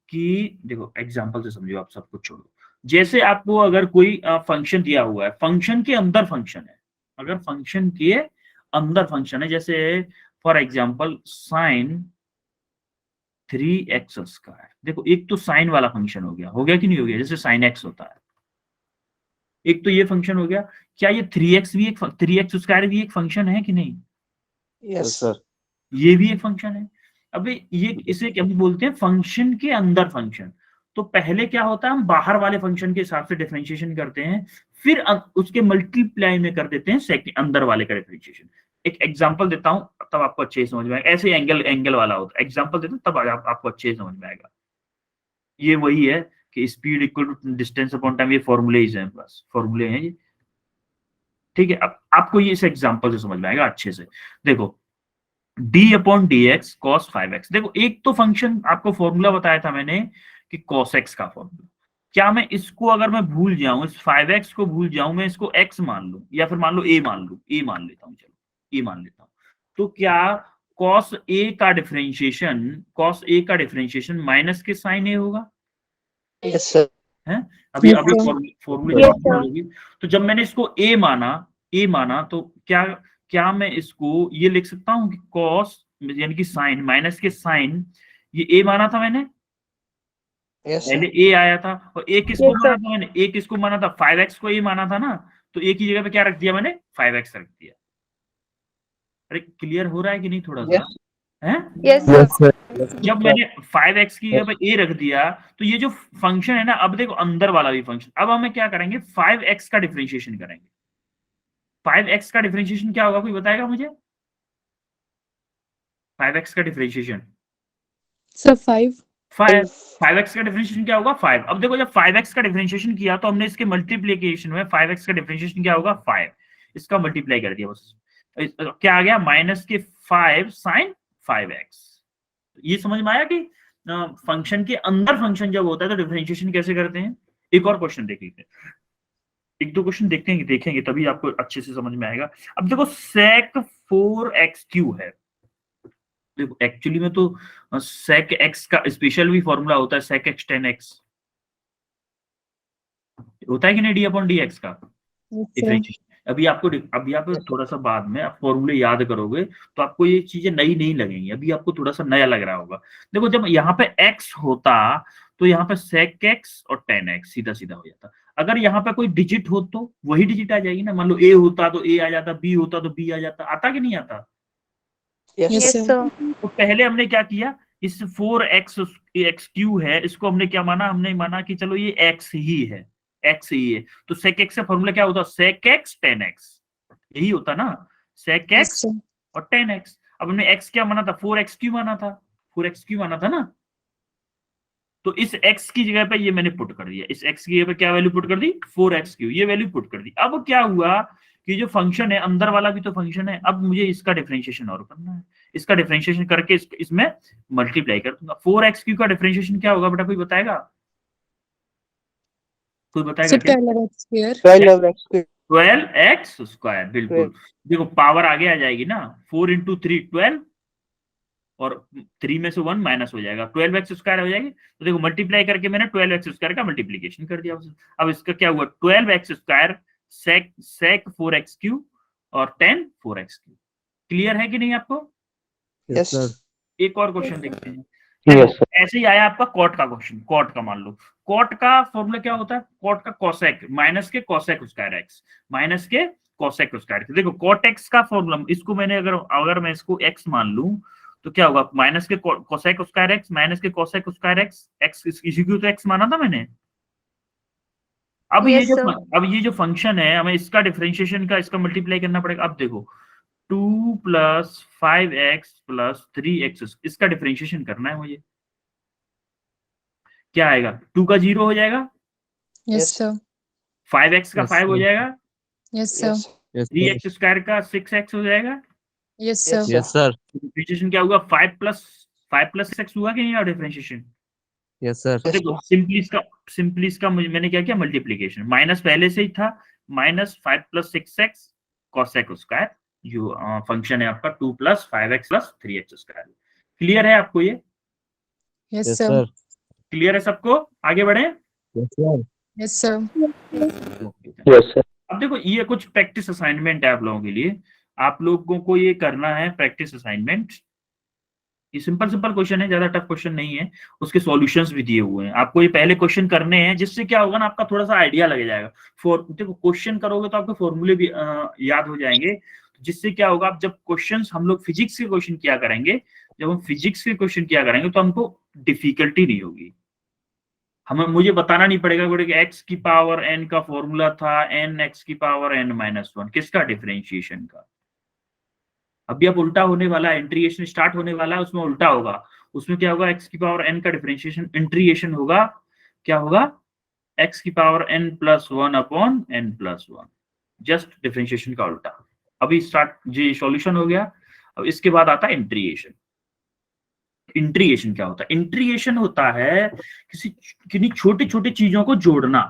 कि देखो एग्जांपल से समझो, आप सब कुछ छोड़ो। जैसे आपको अगर कोई फंक्शन दिया हुआ है, फंक्शन के अंदर फंक्शन है, अगर फंक्शन के अंदर फंक्शन है, जैसे फॉर एग्जांपल साइन 3x², देखो एक तो साइन वाला फंक्शन हो गया कि नहीं हो गया, जैसे साइन x होता है, एक तो ये फंक्शन हो गया। क्या ये 3x भी एक 3x² भी एक फंक्शन है कि नहीं? Yes Yes. सर। ये भी एक फंक्शन है। अबे ये इसे क्या बोलते हैं? फंक्शन के अंदर फंक्शन। तो पहले क्या होता है, हम बाहर वाले फंक्शन के हिसाब से डिफरेंशिएशन करते हैं, फिर उसके मल्टीप्लाई में कर देते हैं सेकंड अंदर वाले का डिफरेंशिएशन। एक एग्जांपल देता हूं, तब आपको अच्छे से समझ में आएगा। ऐसे एंगल वाला होता है, एग्जांपल देता हूं तब आपको अच्छे से समझ में आएगा। ये वही है कि speed equal to distance upon time, ये फॉर्मूले हैं, बस फॉर्मूले हैं ये, ठीक है। अब आपको ये इस एग्जांपल से समझ में आएगा अच्छे से। देखो d/dx cos 5x, देखो एक तो फंक्शन आपको फॉर्मूला बताया था मैंने कि cos x का फॉर्मूला। क्या मैं इसको अगर मैं भूल जाऊं, इस 5x को भूल जाऊं, मैं इसको x मान लूं या फिर मान लो a मान लूं, a मान लेता हूं, चलो a मान लेता हूं, तो क्या cos a का डिफरेंशिएशन माइनस के साइन a होगा? Yes, sir. है अभी Yes, अभी sir. फॉर्मूले Yes, sir. होगी। तो जब मैंने इसको a माना तो क्या मैं इसको ये लिख सकता हूं कि cos यानी कि साइन माइनस के साइन, ये a माना था मैंने, Yes, पहले sir. a आया था, और a किसको Yes, माना sir. था मैंने? a किसको माना था? 5x को a माना था ना, तो a की जगह पे क्या रख दिया मैंने? 5x रख दिया। अरे क्लियर हो रहा है कि नहीं थोड़ा सा? Yes. है Yes, sir. जब मैंने 5x की जगह पे a रख दिया, तो ये जो फंक्शन है ना, अब देखो अंदर वाला भी फंक्शन, अब हमें क्या करेंगे? 5x का डिफरेंशिएशन करेंगे। 5x का डिफरेंशिएशन क्या होगा, कोई बताएगा मुझे? 5x का डिफरेंशिएशन Sir, 5. 5x का डिफरेंशिएशन क्या होगा? 5। अब देखो जब 5x का डिफरेंशिएशन किया तो हमने इसके मल्टीप्लिकेशन में 5x का डिफरेंशिएशन क्या होगा? 5, इसका मल्टीप्लाई कर दिया बस। क्या आ गया? माइनस के 5 साइन 5x। ये समझ में आया कि फंक्शन के अंदर फंक्शन जब होता है तो डिफरेंशिएशन कैसे करते हैं। एक और क्वेश्चन देख लीजिए, एक दो क्वेश्चन देखेंगे तभी आपको अच्छे से समझ में आएगा। अब देखो sec 4x³ है, देखो एक्चुअली में तो sec x का स्पेशल भी फॉर्मूला होता है, sec x tan x होता है कि नहीं, d/dx का Yes, sir. डिफरेंशिएशन। अभी आप थोड़ा सा बाद में आप फॉर्मूले याद करोगे तो आपको ये चीजें नई नहीं लगेंगी, अभी आपको थोड़ा सा नया लग रहा होगा। देखो जब यहाँ पे x होता तो यहाँ पे sec x और tan x सीधा सीधा हो जाता। अगर यहाँ पे कोई डिजिट हो तो वही डिजिट आ जाएगी ना, मान लो a होता तो a आ जाता, b होता तो b आ जाता, आता कि नहीं आता? Yes, Yes, Yes, sir. sir. तो पहले हमने क्या किया, इस 4x है, इसको हमने क्या माना? हमने माना कि चलो ये x ही है, x ही है, तो sec x का फॉर्मूला क्या होता? sec x tan x, यही होता ना, sec Yes, x sir. और tan x। अब हमने x क्या माना था? 4x³ माना था, 4x³ माना था ना, तो इस x की जगह पे ये मैंने पुट कर दिया, इस x की जगह पे क्या वैल्यू पुट कर दी? 4x³, ये वैल्यू पुट कर दी। अब क्या हुआ कि जो फंक्शन है अंदर वाला भी तो फंक्शन है, अब मुझे इसका डिफरेंशिएशन और करना है, इसका डिफरेंशिएशन करके इसमें मल्टीप्लाई कर दूंगा। 4x³ का डिफरेंशिएशन क्या होगा बेटा, कोई बताएगा? कोई बताएगा Sir, क्या? 12x square. 12x. 12x², बिल्कुल। देखो पावर आगे आ जाएगी ना, 4 × 3 12, और 3 में से 1 माइनस हो जाएगा, 12x² हो जाएगी। तो देखो मल्टीप्लाई करके मैंने 12x² का मल्टीप्लीकेशन कर दिया। अब इसका क्या हुआ? 12x² sec 4x³ और tan 4x³। क्लियर है कि नहीं आपको? Yes. एक और क्वेश्चन देखते हैं। Yes, sir. ऐसे ही आया आपका कॉट का क्वेश्चन, कॉट का मान लो, कॉट का फॉर्मूला क्या होता है? कॉट का कोसेक माइनस के कोसेक स्क्वायर x, माइनस के कोसेक स्क्वायर। देखो कॉट x का फॉर्मूला, इसको मैंने अगर मैं इसको x मान लूं तो क्या होगा? माइनस के कोसेक स्क्वायर x माइनस के कोसेक स्क्वायर x, इसी को तो x माना था मैंने। अब Yes, sir. ये जो फंक्शन है, हमें इसका डिफरेंशिएशन का इसका मल्टीप्लाई करना पड़ेगा। अब देखो 2 + 5x + 3x, इसका डिफरेंशिएशन करना है मुझे। क्या आएगा? 2 का 0 हो जाएगा, Yes, sir. 5x का 5 हो जाएगा, Yes, sir. Yes. 3x² का 6x हो जाएगा। Yes, sir. Yes, sir. Differentiation क्या होगा? 5 + 6 हुआ कि नहीं? और डिफरेंशिएशन Yes, sir. तो देखो सिंपली इसका मैंने क्या किया? मल्टीप्लीकेशन, माइनस पहले से ही था, -5 + 6x कोसेक स्क्वायर, जो फंक्शन है आपका 2 + 5x + 3x²। क्लियर है आपको ये? Yes, Yes, sir. sir. Clear है सबको? आगे बढ़े। Yes, sir. Yes, sir. Yes, sir. अब देखो ये कुछ प्रैक्टिस असाइनमेंट है आप लोगों के लिए, आप लोगों को ये करना है प्रैक्टिस असाइनमेंट। ये सिंपल सिंपल क्वेश्चन है, ज्यादा टफ क्वेश्चन नहीं है, उसके सॉल्यूशंस भी दिए हुए हैं। आपको ये पहले क्वेश्चन करने हैं, जिससे क्या होगा ना, आपका थोड़ा सा आइडिया लग जाएगा। देखो क्वेश्चन करोगे तो आपके फॉर्मूले भी याद हो जाएंगे, जिससे क्या होगा, आप जब क्वेश्चंस हम लोग फिजिक्स के क्वेश्चन किया करेंगे, जब हम फिजिक्स के क्वेश्चन किया करेंगे तो हमको डिफिकल्टी नहीं होगी। मुझे बताना नहीं पड़ेगा कि एक्स की पावर एन का फॉर्मूला था एन एक्स की पावर एन माइनस वन, किसका, डिफरेंशिएशन का। अभी अब उल्टा होने वाला है, इंटीग्रेशन स्टार्ट होने वाला है, उसमें उल्टा होगा। उसमें क्या होगा, एक्स की पावर एन का डिफरेंशिएशन इंटीग्रेशन होगा, क्या होगा, एक्स की power N plus one upon N plus one, just differentiation का उल्टा। अभी स्टार्ट, जी सॉल्यूशन हो गया। अब इसके बाद आता है इंटीग्रेशन। इंटीग्रेशन क्या होता है, इंटीग्रेशन होता है किसी छोटी छोटी चीजों को जोड़ना।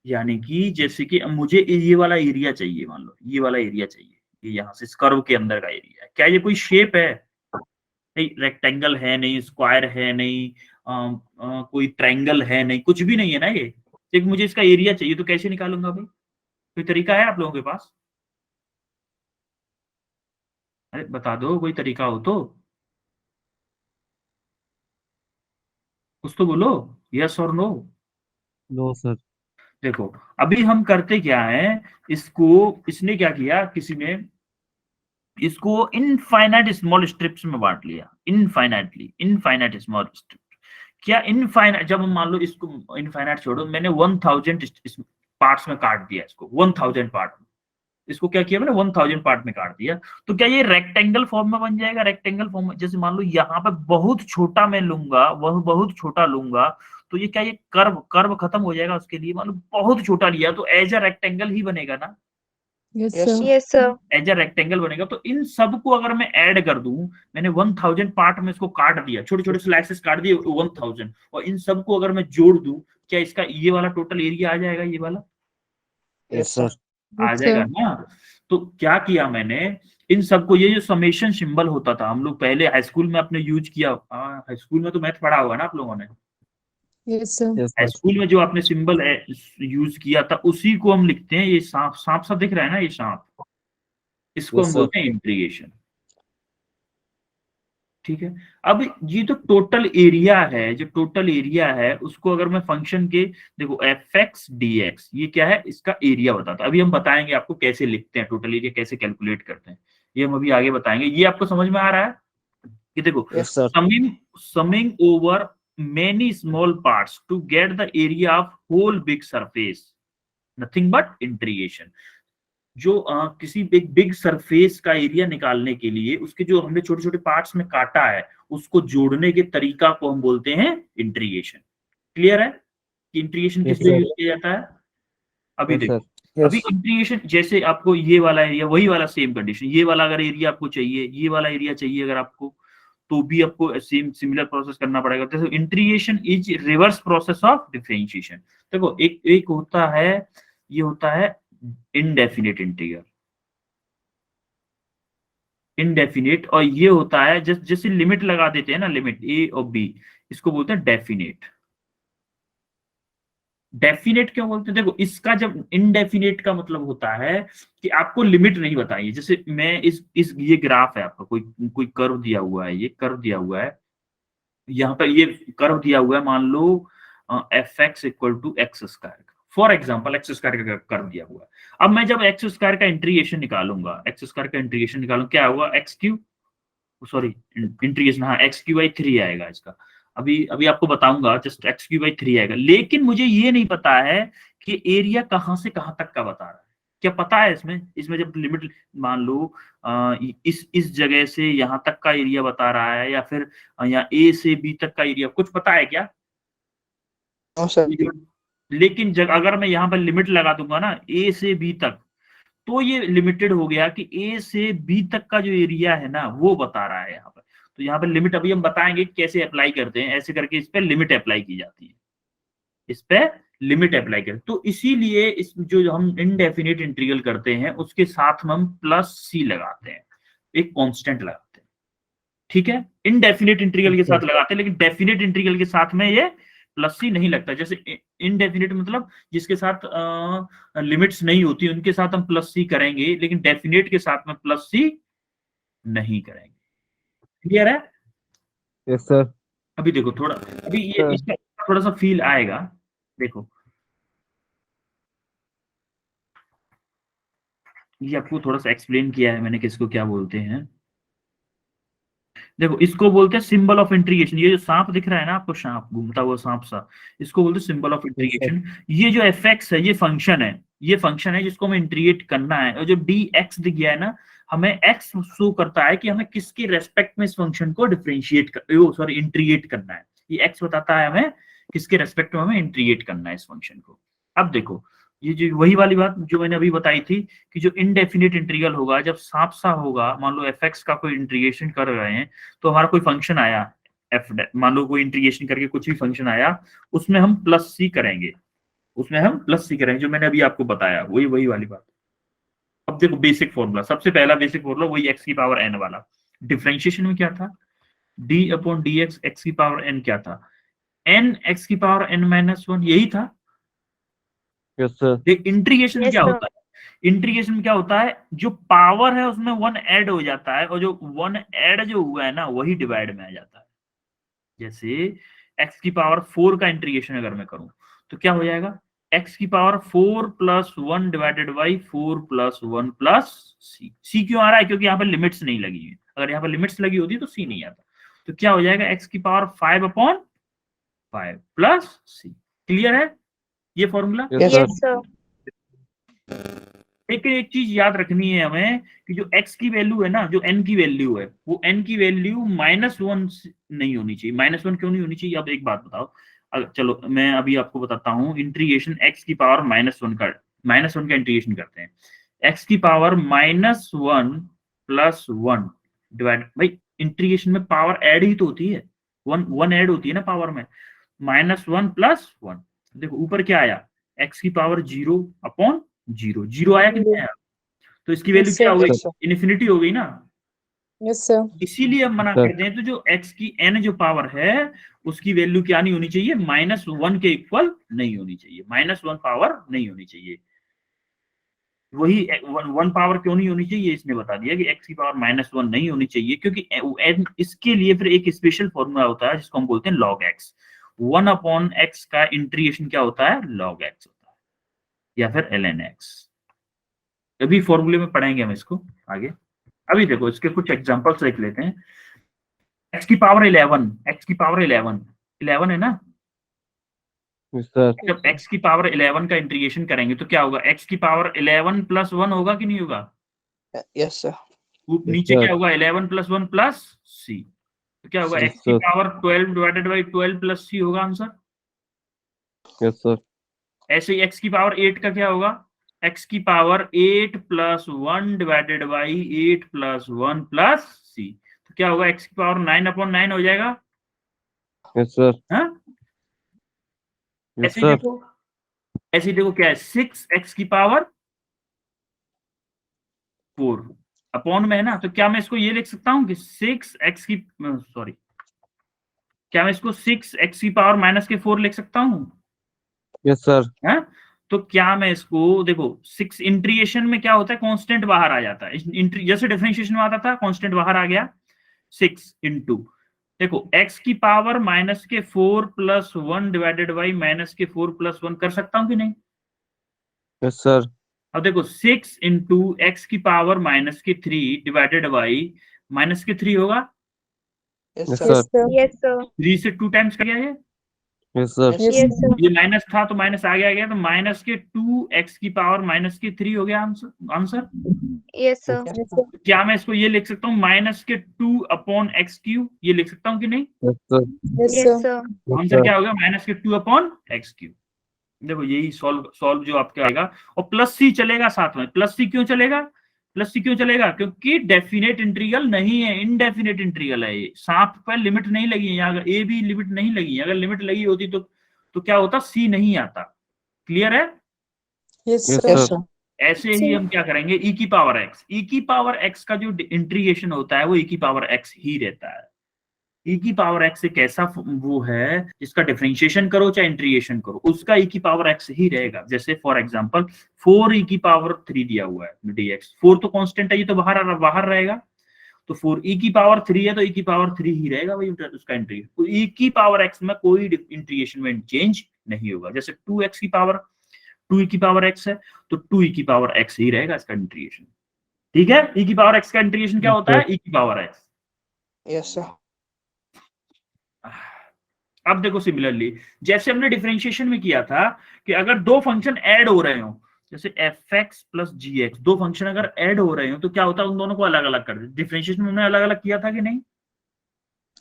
यानी कि जैसे कि मुझे ये वाला एरिया चाहिए, मान लो ये वाला एरिया चाहिए, ये यहाँ से इस कर्व के अंदर का एरिया। क्या ये कोई शेप है? नहीं, रेक्टेंगल है नहीं, स्क्वायर है नहीं, कोई ट्रायंगल है नहीं, कुछ भी नहीं है ना ये। एक मुझे इसका एरिया चाहिए, तो कैसे निकालूंगा भाई? कोई तरीका है आप लोगों के पास? अरे बता दो, कोई तरीका हो तो कुछ तो बोलो, यस और नो। No sir. देखो अभी हम करते क्या है, इसने क्या किया, किसी ने इसको इनफाइनाइट स्मॉल स्ट्रिप्स में बांट लिया, इनफाइनाइट स्मॉल स्ट्रिप। क्या इनफाइनाइट, जब हम मान लो इसको इनफाइनाइट छोड़ो, मैंने 1000 पार्ट्स में काट दिया इसको, 1000 पार्ट में, इसको क्या किया मैंने, 1000 पार्ट में काट दिया, तो क्या ये रेक्टेंगल फॉर्म में बन जाएगा? रेक्टेंगल फॉर्म में, जैसे मान लो यहाँ पे बहुत छोटा मैं लूंगा, वह बहुत छोटा लूंगा, तो ये क्या, ये कर्व खत्म हो जाएगा उसके लिए। मान लो बहुत छोटा लिया तो एज अ रेक्टेंगल ही बनेगा ना, Yes, Yes, sir. Yes, sir. As a rectangle बनेगा। तो इन सब को अगर मैं ऐड कर दूं, मैंने 1000 पार्ट में इसको काट दिया, छोटे छोटे स्लाइसेस काट दिए 1000, और इन सब को अगर मैं जोड़ दूं, क्या इसका ये वाला टोटल एरिया आ जाएगा? ये वाला Yes, sir. आ Yes, जाएगा sir. ना। तो क्या किया मैंने, इन सबको, ये जो समेशन सिंबल होता था, हम लोग पहले हाई स्कूल में अपने यूज किया, हाई स्कूल में तो मैथ पढ़ा होगा ना आप लोगों ने, Yes, sir. Yes, high sir. School में जो आपने सिंबल यूज किया था, उसी को हम लिखते हैं। ये सांप सांप सा दिख रहा है ना, ये सांप, इसको Yes, हम sir. बोलते हैं इंटीग्रेशन। ठीक है, अब ये तो टोटल एरिया है, जो टोटल एरिया है उसको अगर मैं फंक्शन के, देखो एफ एक्स डी एक्स, ये क्या है, इसका एरिया बताता है। अभी हम बताएंगे आपको कैसे लिखते हैं, टोटल एरिया कैसे कैलकुलेट करते हैं, ये हम अभी आगे बताएंगे। ये आपको समझ में आ रहा है कि देखो, Yes, sir. Summing over many small parts to get the area of whole big surface, nothing but integration. जो किसी बिग सरफेस का एरिया निकालने के लिए उसके जो हमने छोटे छोटे पार्ट्स में काटा है, उसको जोड़ने के तरीका को हम बोलते हैं इंटीग्रेशन। क्लियर है कि इंटीग्रेशन किस Yes, लिए sir. यूज किया जाता है? अभी Yes, देखो, sir. अभी इंटीग्रेशन, जैसे आपको ये वाला एरिया, वही वाला सेम कंडीशन, ये वाला अगर एरिया आपको चाहिए, ये वाला एरिया चाहिए अगर आपको, तो भी आपको सेम सिमिलर प्रोसेस करना पड़ेगा। तो integration is reverse process of differentiation. देखो एक होता है, ये होता है इनडेफिनेट इंटीग्रल, इनडेफिनेट, और ये होता है जैसे लिमिट लगा देते हैं ना, लिमिट ए और बी, इसको बोलते हैं डेफिनेट। डेफिनेट क्यों बोलते हैं? देखो इसका जब इनडेफिनेट का मतलब होता है कि आपको लिमिट नहीं बताइए। जैसे मैं इस ये ग्राफ है आपका, कोई कर्व दिया हुआ है, ये कर्व दिया हुआ है, यहाँ पर ये कर्व दिया हुआ है, मान लो f x equal to x square, for example x square का कर्व दिया हुआ है। अब मैं जब एक्स स्क्वायर का इंटीग्रेशन निकालूंगा, एक्स स्क्वायर का इंटीग्रेशन निकालूंगा, क्या होगा, एक्स क्यू, सॉरी इंटीग्रेशन, हाँ एक्स क्यू बाई 3 आएगा इसका। अभी आपको बताऊंगा, जस्ट एक्स क्यू बाई 3 आएगा। लेकिन मुझे ये नहीं पता है कि एरिया कहां से कहां तक का बता रहा है। क्या पता है इसमें जब लिमिट मान लो इस जगह से यहां तक का एरिया बता रहा है, या फिर यहाँ ए से बी तक का एरिया, कुछ पता है क्या? No, sir. लेकिन अगर मैं यहाँ पर लिमिट लगा दूंगा ना ए से बी तक, तो ये लिमिटेड हो गया कि ए से बी तक का जो एरिया है ना वो बता रहा है यहाँ पर। तो यहाँ पर लिमिट अभी हम बताएंगे कैसे अप्लाई करते हैं, ऐसे करके इस पे लिमिट अप्लाई की जाती है, इस पे लिमिट अप्लाई करते। तो इसीलिए इस जो हम इनडेफिनेट इंटीग्रल करते हैं उसके साथ हम प्लस सी लगाते हैं, एक कांस्टेंट लगाते हैं। ठीक है, इनडेफिनेट इंटीग्रल के साथ लगाते हैं, लेकिन डेफिनेट इंटीग्रल के साथ में ये प्लस सी नहीं लगता। जैसे इनडेफिनेट मतलब जिसके साथ लिमिट्स नहीं होती उनके साथ हम प्लस सी करेंगे, लेकिन डेफिनेट के साथ में प्लस सी नहीं करेंगे। क्लियर है? Yes, sir. अभी देखो थोड़ा, अभी ये Sir. इसका थोड़ा सा फील आएगा। देखो ये आपको थोड़ा सा एक्सप्लेन किया है मैंने किसको क्या बोलते हैं। देखो इसको बोलते हैं सिंबल ऑफ इंट्रीगेशन। ये जो सांप दिख रहा है ना आपको, सांप घूमता हुआ सांप सा, इसको बोलते हैं सिंबल ऑफ इंट्रीगेशन। ये जो एफएक्स है ये फंक्शन है, ये फंक्शन है जिसको हमें इंट्रीगेट करना है। और जो डी एक्स दिख गया है ना, हमें एक्स शो करता है कि हमें किसके रेस्पेक्ट में इस फंक्शन को डिफरेंशिएट सॉरी इंट्रीगेट करना है। ये एक्स बताता है हमें किसके रेस्पेक्ट में हमें इंट्रीगेट करना है इस फंक्शन को। अब देखो ये जो वही वाली बात जो मैंने अभी बताई थी कि जो इनडेफिनिट इंटीग्रल होगा, जब सांप सा होगा, मान लो एफएक्स का कोई इंटीग्रेशन कर रहे हैं, तो हमारा कोई फंक्शन आया एफ, मान लो कोई इंटीग्रेशन करके कुछ भी फंक्शन आया, उसमें हम प्लस सी करेंगे, उसमें हम प्लस सी करेंगे, जो मैंने अभी आपको बताया वही वाली बात। अब देखो बेसिक फॉर्मूला, सबसे पहला बेसिक फॉर्मूला वही एक्स की पावर एन वाला। डिफरेंशिएशन में क्या था, D upon d x, x की पावर एन क्या था, एन एक्स की पावर एन माइनस वन, यही था। Yes, sir. इंटीग्रेशन में Yes, क्या sir. होता है, इंटीग्रेशन में क्या होता है, जो पावर है उसमें वन ऐड हो जाता है, और जो वन ऐड जो हुआ है ना वही डिवाइड में आ जाता है। जैसे x की पावर 4 का इंटीग्रेशन अगर मैं करूं तो क्या हो जाएगा, x की power 4 plus 1 divided by 4 plus 1 plus c. C क्यों आ रहा है, क्योंकि यहाँ पर लिमिट्स नहीं लगी है। अगर यहाँ पर लिमिट्स लगी होती तो सी नहीं आता। तो क्या हो जाएगा, x की पावर 5 अपॉन 5 प्लस सी। क्लियर है ये formula? Yes, Yes, sir. sir. एक चीज याद रखनी है हमें कि जो x की वैल्यू है ना, जो n की वैल्यू है, वो n की वैल्यू -1 नहीं होनी चाहिए। -1 क्यों नहीं होनी चाहिए, अब एक बात बताओ। चलो मैं अभी आपको बताता हूँ इंटीग्रेशन x की पावर -1 का इंटीग्रेशन करते हैं। x की पावर -1 प्लस 1 डिवाइड, भाई इंटीग्रेशन में पावर ऐड ही तो होती है, वन ऐड होती है ना पावर में। -1 प्लस 1, देखो ऊपर क्या आया, x की पावर 0 अपॉन 0, 0 आया कि नहीं आया, तो इसकी वैल्यू Yes, क्या sir. हो गई, Yes, sir. इन्फिनिटी हो गई ना। Yes, sir. इसीलिए हम मना Sir. करते हैं, तो जो x की n जो पावर है उसकी वैल्यू क्या नहीं होनी चाहिए, -1 के इक्वल नहीं होनी चाहिए, -1 पावर नहीं होनी चाहिए। वही 1 पावर क्यों नहीं होनी चाहिए, इसने बता दिया कि x की पावर -1 नहीं होनी चाहिए, क्योंकि इसके लिए फिर एक स्पेशल फॉर्मूला होता है जिसको हम बोलते हैं log x। 1 अपॉन x का इंटीग्रेशन क्या होता है, log x होता है, या फिर ln x। अभी फॉर्मूले में पढ़ेंगे हम इसको आगे। अभी देखो इसके कुछ एग्जांपल्स लिख लेते हैं। x की पावर 11, x की पावर 11 है ना। Yes, sir. जब x की पावर 11 का इंटीग्रेशन करेंगे तो क्या होगा, x की पावर 11 प्लस 1 होगा कि नहीं होगा, Yes, sir. नीचे sir. क्या होगा, 11 प्लस 1 प्लस सी, तो क्या होगा, Yes, x की sir. Power 12 divided by 12 plus c होगा आंसर। Yes, sir. ऐसे ही x की पावर 8 का क्या होगा, x की power 8 plus 1 divided by 8 plus 1 plus c, तो क्या होगा, x की पावर 9 अपॉन 9 हो जाएगा। Yes, sir. हाँ Yes, ऐसे ही sir. देखो, ऐसे ही देखो क्या है, 6x की पावर 4 अपॉन में है ना, तो क्या मैं इसको ये लिख सकता हूँ कि 6x की सॉरी, क्या मैं इसको 6x की पावर माइनस के 4 लिख सकता हूँ? Yes, sir. है? तो क्या मैं इसको, देखो 6 इंटीग्रेशन में क्या होता है, कांस्टेंट बाहर आ जाता है, जैसे डिफरेंशिएशन में आता था कांस्टेंट बाहर आ गया, 6 इंटू, देखो x की पावर माइनस के 4 प्लस 1 डिवाइडेड बाई माइनस के 4 प्लस 1 कर सकता हूँ कि नहीं? Yes, sir. अब देखो 6 इंटू एक्स की पावर माइनस के 3 डिवाइडेड बाई माइनस के 3 होगा, Yes, Yes, sir. sir. Yes, sir. 3 से 2 टाइम्स कर गया ये, Yes, sir. Yes, Yes, sir. ये माइनस था तो माइनस आ गया, तो माइनस के 2 एक्स की पावर माइनस के 3 हो गया answer. Yes, sir. Yes, sir. क्या मैं इसको ये लिख सकता हूँ माइनस के 2 अपॉन एक्स क्यू, ये लिख सकता हूँ कि नहीं? Yes, sir. Yes, Yes, sir. sir. Answer क्या होगा, माइनस के 2 अपॉन एक्स क्यू। देखो यही सॉल्व जो आपका आएगा, और प्लस सी चलेगा साथ में। प्लस सी क्यों चलेगा, प्लस सी क्यों चलेगा, क्योंकि डेफिनेट इंटीग्रल नहीं है, इनडेफिनेट इंटीग्रल है ये। सांप पर लिमिट नहीं लगी है, यहाँ ए भी लिमिट नहीं लगी है, अगर लिमिट लगी होती तो क्या होता, सी नहीं आता। क्लियर है? Yes, Yes, sir. sir. ऐसे ही हम क्या करेंगे, e की पावर x, e की पावर x का जो इंटीग्रेशन होता है वो e की पावर x ही रहता है। e की पावर x एक ऐसा वो है जिसका डिफरेंशिएशन करो चाहे इंटीग्रेशन करो, उसका e की पावर x ही रहेगा। जैसे फॉर एग्जांपल 4 e की पावर 3 दिया हुआ है dx, 4 तो कांस्टेंट है, ये तो बाहर रहेगा, तो 4 e की पावर 3 है तो e की पावर 3 ही रहेगा भाई उसका इंटीग्रेशन। तो e की पावर x में कोई इंटीग्रेशन में चेंज नहीं होगा। जैसे 2x की पावर 2e की पावर x है तो 2e की पावर x ही रहेगा इसका इंटीग्रेशन। ठीक है, e की पावर x का इंटीग्रेशन क्या होता है? e की पावर x। Yes sir. अब देखो सिमिलरली जैसे हमने डिफरेंशिएशन में किया था कि अगर दो फंक्शन ऐड हो रहे हो, जैसे fx प्लस gx, दो फंक्शन अगर ऐड हो रहे हो तो क्या होता है? उन दोनों को अलग अलग कर दे। डिफरेंशिएशन में हमने अलग अलग किया था कि नहीं?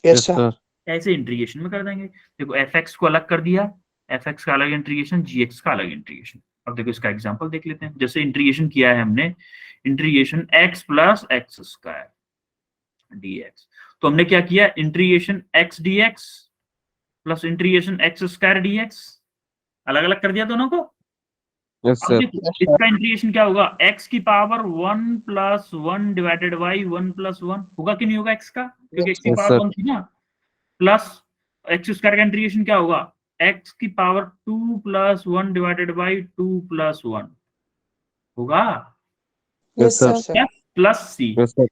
Yes sir. ऐसे इंटीग्रेशन में कर देंगे। देखो fx को अलग कर दिया, fx का अलग इंटीग्रेशन, gx का अलग इंटीग्रेशन। अब देखो इसका एग्जांपल देख लेते हैं। जैसे इंटीग्रेशन किया है हमने, integration x plus x square dx, तो हमने क्या किया? Integration x dx plus integration x square dx, अलग अलग कर दिया दोनों को। यस अब सर, देखो इसका इंटीग्रेशन क्या होगा? x की power 1 plus 1 divided by 1 plus 1 होगा कि नहीं होगा x का? क्योंकि x की Yes, पावर sir. 1 थी ना, प्लस एक्स स्क्वायर का इंटीग्रेशन क्या होगा? x की power 2 plus 1 divided by 2 plus 1 होगा, Yes, sir. क्या? Plus c, Yes, sir.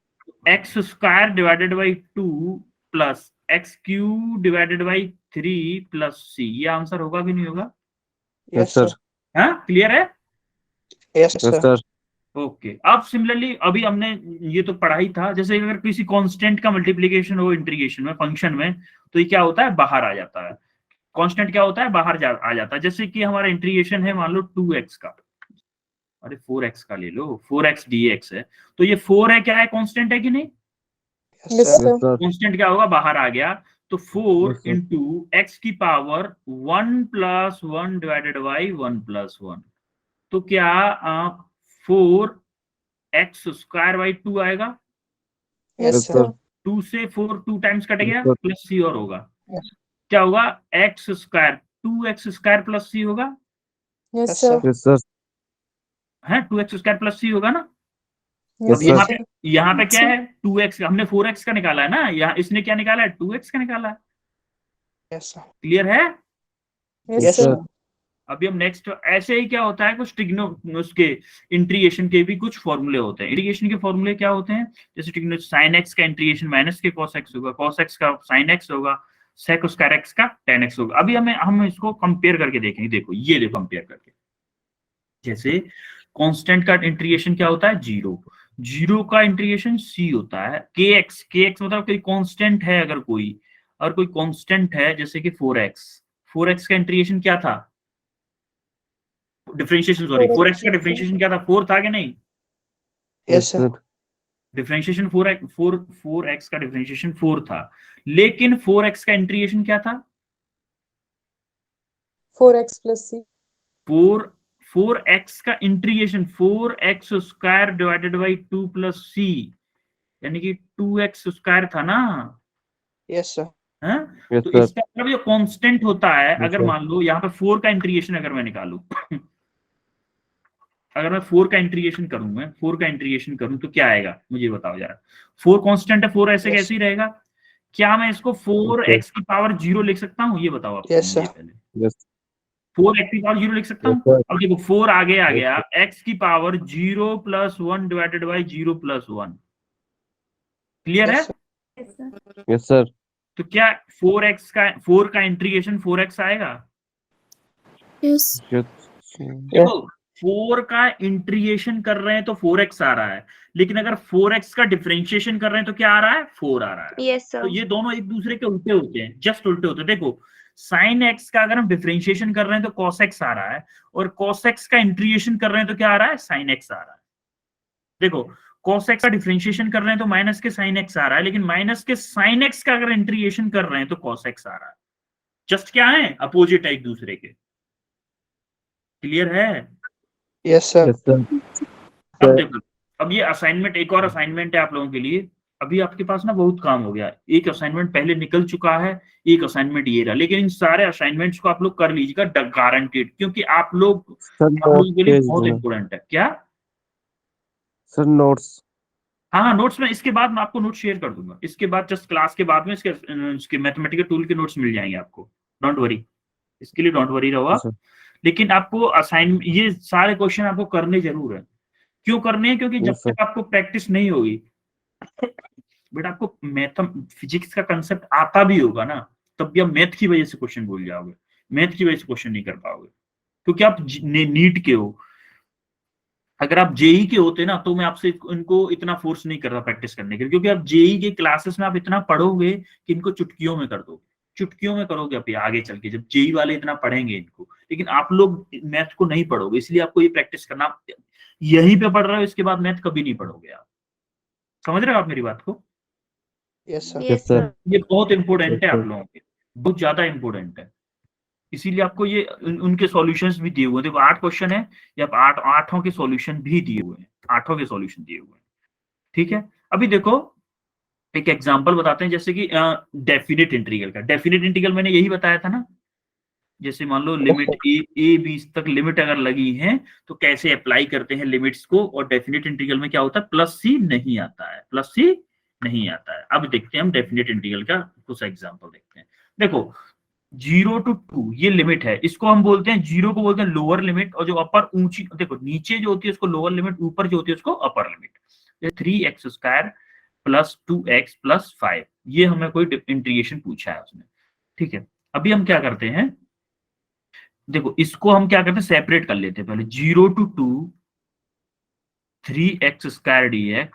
X square divided by 2 plus x cube divided by 3 plus c, ये आंसर होगा कि नहीं होगा? Yes, sir. हाँ, क्लियर है? Yes Yes, sir. sir. Okay अब सिमिलरली अभी हमने ये तो पढ़ा ही था, जैसे अगर किसी कांस्टेंट का मल्टीप्लिकेशन हो इंटीग्रेशन में फंक्शन में, तो ये क्या होता है? बाहर आ जाता है। कांस्टेंट क्या होता है? बाहर आ जाता है। जैसे कि हमारा इंटीग्रेशन है मान लो 2x का, अरे 4x का ले लो, 4x dx है, तो ये 4 है, क्या है? कांस्टेंट है कि नहीं? Yes, yes sir. sir. Yes, sir. Constant क्या होगा? बाहर आ गया, तो 4 Yes, sir. इंटू एक्स की power 1 plus 1 divided by 1 plus 1, तो क्या 4 एक्स स्क्वायर बाई 2 आएगा। Yes, Yes, sir. sir. 2 से 4 2 टाइम्स कट गया, Yes, sir. प्लस सी और होगा, Yes. क्या होगा? एक्स स्क्वायर 2x स्क्वायर प्लस सी होगा, Yes, Yes, sir. sir. Yes, sir. है 2x स्क्वायर प्लस सी होगा ना। Yes, अब यहाँ sir. पे क्या है? 2x, हमने 4x का निकाला है ना, यहाँ इसने क्या निकाला है? 2x का निकाला है। Yes sir. क्लियर है? Yes, Yes, sir. sir. अभी हम नेक्स्ट, ऐसे ही क्या होता है कुछ टिग्नो उसके इंटीग्रेशन के भी कुछ फॉर्मूले होते हैं। इंटीग्रेशन के फॉर्मूले क्या होते हैं? जैसे टिग्नो साइन एक्स का इंटीग्रेशन माइनस के कॉस एक्स होगा, कॉस एक्स का साइन एक्स होगा, सेक स्क्वायर एक्स का टेन एक्स होगा। अभी हम इसको कंपेयर करके देखेंगे। देखो ये देखो कंपेयर करके, जैसे कांस्टेंट का इंटीग्रेशन क्या होता है? जीरो का इंटीग्रेशन c होता है, के एक्स मतलब कोई कांस्टेंट है, अगर कोई कांस्टेंट है जैसे कि 4x का इंटीग्रेशन क्या था? डिफरेंशिएशन, सॉरी 4x का डिफरेंशिएशन क्या था? 4 था कि नहीं? Yes sir. डिफरेंशिएशन 4x का डिफरेंशिएशन 4 था, लेकिन 4x का इंटीग्रेशन क्या था? 4x plus c. 4x का integration 4x square divided by 2 plus c, यानी कि 2x स्क्वायर था ना। Yes sir. हाँ? Yes, तो sir. इसका मतलब ये कांस्टेंट होता है। Yes, अगर sir. मान लो यहाँ पे 4 का इंटीग्रेशन अगर मैं निकालूं अगर मैं 4 का इंटीग्रेशन करूं, मैं 4 का इंटीग्रेशन करूं तो क्या आएगा? मुझे बताओ जरा। 4 कांस्टेंट है, 4 ऐसे Yes. कैसे ही रहेगा। क्या मैं इसको 4x की पावर 0 लिख सकता हूँ? ये बताओ आप Yes, मुझे sir. पहले। Yes. 4x की पावर 0 लिख सकता Yes, हूँ? sir. अब देखो 4 आगे आ Yes, गया, x की power 0 plus 1 divided by 0 plus 1। Clear है? Yes, sir. Yes, sir. तो क्या 4 का इंटीग्रेशन 4x आएगा? Yes. देखो 4 का इंटीग्रेशन कर रहे हैं तो 4x आ रहा है, लेकिन अगर 4x का डिफरेंशिएशन कर रहे हैं तो क्या आ रहा है? 4 आ रहा है। यस तो सर। ये दोनों एक दूसरे के उल्टे होते हैं, जस्ट उल्टे होते हैं। देखो साइन एक्स का अगर हम डिफरेंशिएशन कर रहे हैं तो कॉस एक्स आ रहा है, और कॉस एक्स का इंटीग्रेशन कर रहे हैं तो क्या आ रहा है? साइन एक्स आ रहा है। देखो कॉस एक्स का डिफरेंशिएशन कर रहे हैं तो माइनस के साइन एक्स आ रहा है, लेकिन माइनस के साइन एक्स का अगर इंटीग्रेशन कर रहे हैं तो कॉस एक्स आ रहा है। जस्ट क्या है? अपोजिट है एक दूसरे के। क्लियर है? Yes sir. Yes, sir. अब देखो, अब ये असाइनमेंट, एक और असाइनमेंट है आप लोगों के लिए। अभी आपके पास ना बहुत काम हो गया, एक असाइनमेंट पहले निकल चुका है, एक असाइनमेंट ये रहा, लेकिन इन सारे असाइनमेंट्स को आप लोग कर लीजिएगा गारंटेड, क्योंकि आप लोगों Sir, के लिए notes बहुत भेज इंपोर्टेंट है। क्या Sir, notes. हाँ नोट्स में इसके बाद मैं आपको नोट शेयर कर दूंगा, इसके बाद जस्ट क्लास के बाद में इसके मैथमेटिकल टूल के नोट्स मिल जाएंगे आपको, डोंट वरी, इसके लिए डोंट वरी रहो आप। सर लेकिन आपको असाइन ये सारे क्वेश्चन आपको करने जरूर है। क्यों करने हैं? क्योंकि जब यस सर तक आपको प्रैक्टिस नहीं होगी, बट आपको मैथ फिजिक्स का कंसेप्ट आता भी होगा ना, तब भी आप मैथ की वजह से क्वेश्चन भूल जाओगे, मैथ की वजह से क्वेश्चन नहीं कर पाओगे, क्योंकि आप नीट के हो। अगर आप जेई के होते ना तो मैं आपसे इनको इतना फोर्स नहीं कर रहा प्रैक्टिस करने के लिए, क्योंकि आप जेई के क्लासेस में आप इतना पढ़ोगे कि इनको चुटकियों में कर दोगे, चुटकियों में करोगे आप ये आगे चल के, जब जेई वाले इतना पढ़ेंगे इनको। लेकिन आप लोग मैथ को नहीं पढ़ोगे, इसलिए आपको ये प्रैक्टिस करना, यहीं पे पढ़ रहे हो, इसके बाद मैथ कभी नहीं पढ़ोगे आप। समझ रहे हो आप मेरी बात को? यस सर, यस सर ये बहुत इंपॉर्टेंट है Yes, आप sir. लोगों के, बहुत ज्यादा इंपॉर्टेंट है। इसीलिए आपको ये उनके सॉल्यूशंस भी दिए हुए हैं। देखो 8 क्वेश्चन है, ये आप आठों के सॉल्यूशन भी दिए हुए हैं, आठों के सॉल्यूशन दिए हुए हैं। ठीक है, अभी देखो एक एग्जांपल बताते हैं, जैसे कि डेफिनेट इंटीग्रल का। डेफिनेट इंटीग्रल मैंने यही बताया था ना, जैसे मान लो लिमिट ए बी तक लिमिट अगर लगी है तो कैसे अप्लाई करते हैं लिमिट्स को, और डेफिनेट इंटीग्रल में क्या होता है, प्लस सी नहीं आता है, प्लस सी नहीं आता है। अब देखते हैं हम डेफिनेट इंटीग्रल का कुछ एग्जांपल देखते हैं। देखो 0 to 2 ये लिमिट है, इसको हम बोलते हैं, 0 को बोलते हैं लोअर लिमिट, और जो अपर ऊंची, देखो नीचे जो होती है उसको लोअर लिमिट, ऊपर जो होती है उसको upper limit. 3x² plus 2x plus 5, ये हमें कोई इंटीग्रेशन पूछा है उसने। ठीक है, अभी हम क्या करते हैं, देखो इसको हम क्या करते हैं, सेपरेट कर लेते हैं पहले। 0 to 2 3x² dx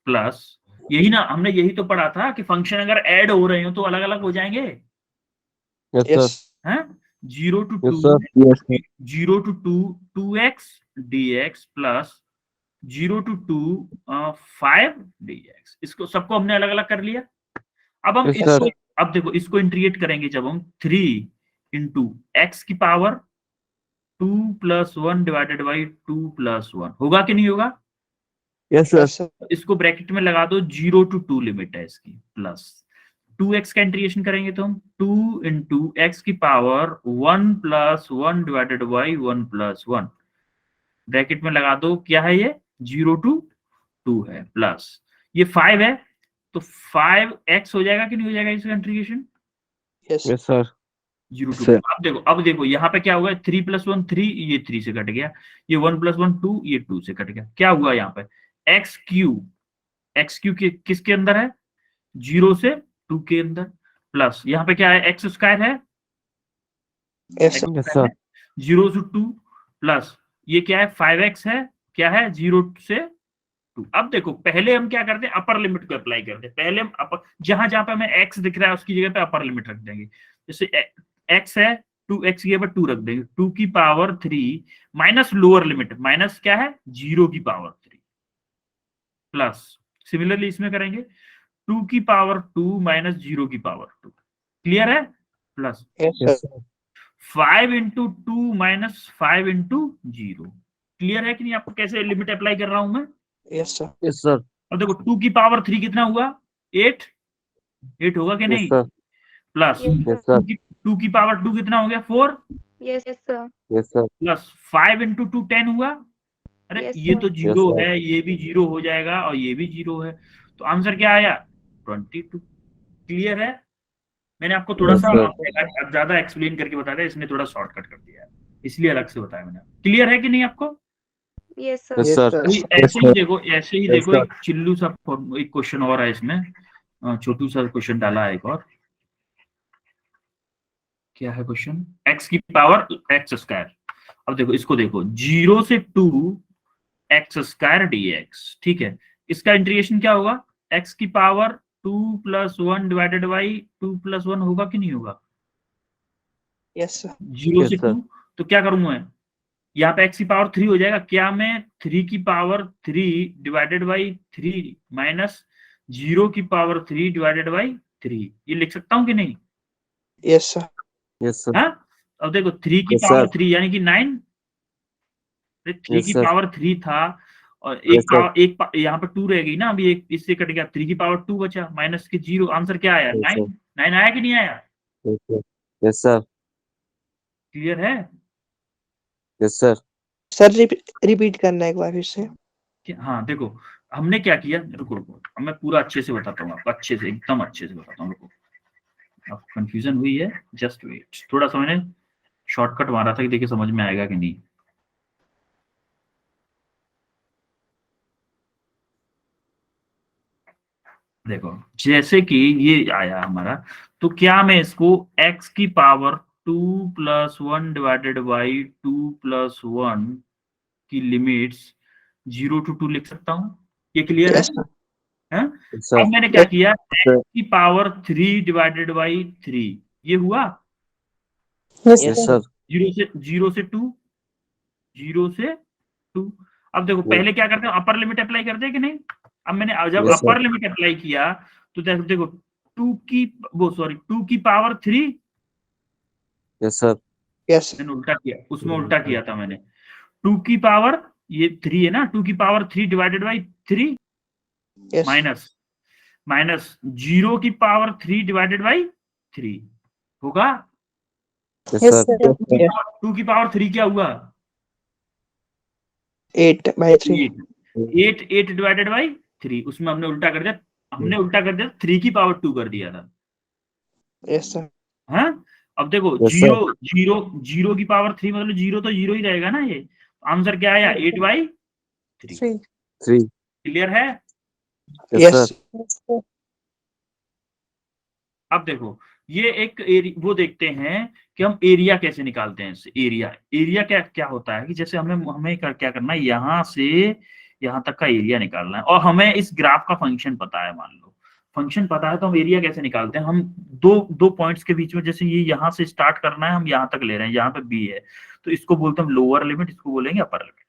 प्लस, यही ना हमने यही तो पढ़ा था कि फंक्शन अगर ऐड हो रहे हो तो अलग अलग हो जाएंगे Yes, यस sir. हैं। 0 to Yes, 2 sir. Yes, sir. 0 to 2 2x dx plus 0 to 2 5 dx, इसको सबको हमने अलग अलग कर लिया। अब हम Yes, इसको, sir. अब देखो इसको इंटीग्रेट करेंगे जब हम, 3 इंटू एक्स की power 2 plus 1 divided by 2 plus 1, होगा कि नहीं होगा? Yes, sir. यस सर, इसको ब्रैकेट में लगा दो, 0 to 2 लिमिट है इसकी, प्लस 2x का इंटीग्रेशन करेंगे तो हम 2 इंटू एक्स की power 1 plus 1 divided by 1 plus 1, bracket में लगा दो, क्या है ये, 0 to 2 है, प्लस ये 5 है तो 5x हो जाएगा कि नहीं हो जाएगा इसका integration? Yes Yes, sir. 0 to 2। Sir. अब देखो यहाँ पे क्या हुआ, 3 + 1 3, ये 3 से कट गया, ये 1 + 1 2, ये 2 से कट गया, क्या हुआ यहाँ पे, x³ किसके अंदर है, 0 से 2 के अंदर, प्लस यहाँ पे क्या है, x² है, यस सर, Yes, sir. 0 से 2 प्लस ये क्या है, 5x है, क्या है, 0 से 2। अब देखो पहले हम क्या करते हैं, अपर लिमिट को अप्लाई करते हैं, पहले हम अपर, जहां जहां पे हमें x दिख रहा है उसकी जगह पे अपर लिमिट रख देंगे। जैसे x है 2x की जगह 2 रख देंगे, 2 की power 3 minus lower limit, minus क्या है, 0 की पावर 3 प्लस, सिमिलरली इसमें करेंगे 2 की पावर 2 माइनस 0 की पावर 2, क्लियर है, plus yes Yes, sir, sir. 5 into 2 minus 5 into 0, clear है कि नहीं आपको कैसे लिमिट अप्लाई कर रहा हूं मैं? Yes sir, Yes, sir. अब देखो 2 की पावर 3 कितना हुआ, 8 होगा कि Yes, नहीं, sir. Plus Yes, sir. 2 की पावर 2 कितना हो गया, 4, Yes, sir. Yes, sir. Plus 5 into 2 10 हुआ। अरे Yes, ये sir. तो Yes, जीरो sir. है, ये भी जीरो हो जाएगा और ये भी जीरो है, तो आंसर क्या आया, 22। क्लियर है? मैंने आपको थोड़ा Yes, सा sir. ज्यादा एक्सप्लेन करके बताया था, इसने थोड़ा शॉर्टकट कर दिया है, इसलिए अलग से बताया मैंने। क्लियर है कि नहीं आपको? Yes, sir. Yes, yes sir. Sir, वही ऐसे ही देखो, ऐसे ही Yes, देखो, sir. एक चिल्लू सा एक क्वेश्चन और है इसमें, छोटू सा क्वेश्चन डाला है एक और, क्या है क्वेश्चन, x की पावर x²। अब देखो इसको देखो, 0 से 2 x² dx, ठीक है, इसका इंटीग्रेशन क्या होगा, x की पावर 2 + 1 डिवाइडेड बाई 2 + 1, होगा कि नहीं होगा, यस सर, 0 Yes, से sir. 2, तो क्या करूंगा मैं, यहाँ पे x की पावर 3 हो जाएगा, क्या मैं 3 की पावर 3 डिवाइडेड बाई 3 माइनस 0 की पावर 3 डिवाइडेड बाई 3, ये लिख सकता हूँ कि नहीं? Yes sir, Yes, sir. हाँ, अब देखो 3 की Yes, पावर sir. 3 यानी कि 9, 3 Yes, की sir. पावर 3 था, और Yes, sir. यहाँ पे 2 रह गई ना, अभी एक इससे कट गया, 3 की पावर 2 बचा, माइनस के 0, आंसर क्या आया, Yes, 9। sir. 9 आया कि नहीं आया? Yes, sir. Yes, sir. Clear है? Yes, sir. सर रिपीट करना एक बार फिर से। हाँ देखो, हमने क्या किया, रुको रुको, अब मैं पूरा अच्छे से बताता हूँ आपको, अच्छे से, एकदम अच्छे से बताता हूँ, रुको। अब कंफ्यूजन हुई है, जस्ट वेट, थोड़ा सा मैंने शॉर्टकट मारा था कि देखिए समझ में आएगा कि नहीं। देखो जैसे कि ये आया हमारा, तो क्या मैं इसको x की पावर 2+1 डिवाइडेड बाई 2+1 की लिमिट्स 0 to 2 लिख सकता हूँ? ये क्लियर है? Yes, sir. हैं? Yes, sir. अब मैंने क्या किया, sir. x की पावर 3 डिवाइडेड बाई 3, ये हुआ Yes, Yes, sir. sir. 0 से 2, 0 से 2। अब देखो पहले क्या करते हैं, अपर लिमिट अप्लाई करते हैं कि नहीं? अब मैंने जब Yes, sir. Upper limit apply किया तो देखो 2 की power 3, Yes, sir. Yes, sir. मैंने उल्टा किया, उसमें उल्टा किया था मैंने। 2 की पावर, ये 3 है ना, 2 की power 3 divided by 3 Yes. Minus 0 की पावर 3 डिवाइडेड बाई 3 होगा। Yes, Yes, sir. sir. 2 की पावर 3 क्या हुआ? 8/3. 8 डिवाइडेड बाई 3, उसमें हमने उल्टा कर दिया, 3 की पावर 2 कर दिया था। Yes, sir. हाँ, अब देखो Yes, sir. 0 की पावर 3 मतलब 0 तो 0 ही रहेगा ना। ये आंसर क्या आया, 8/3। 3. 3. क्लियर है? Yes, Yes. sir. Yes, sir. अब देखो ये एक वो देखते हैं कि हम एरिया कैसे निकालते हैं। एरिया क्या होता है कि जैसे हमें क्या करना है, यहाँ से यहाँ तक का एरिया निकालना है, और हमें इस ग्राफ का फंक्शन पता है। मान लो फंक्शन पता है तो हम एरिया कैसे निकालते हैं, हम दो पॉइंट्स के बीच में, जैसे ये यहाँ से स्टार्ट करना है, हम यहाँ तक ले रहे हैं, यहाँ पे बी है, तो इसको बोलते हैं हम लोअर लिमिट, इसको बोलेंगे अपर लिमिट।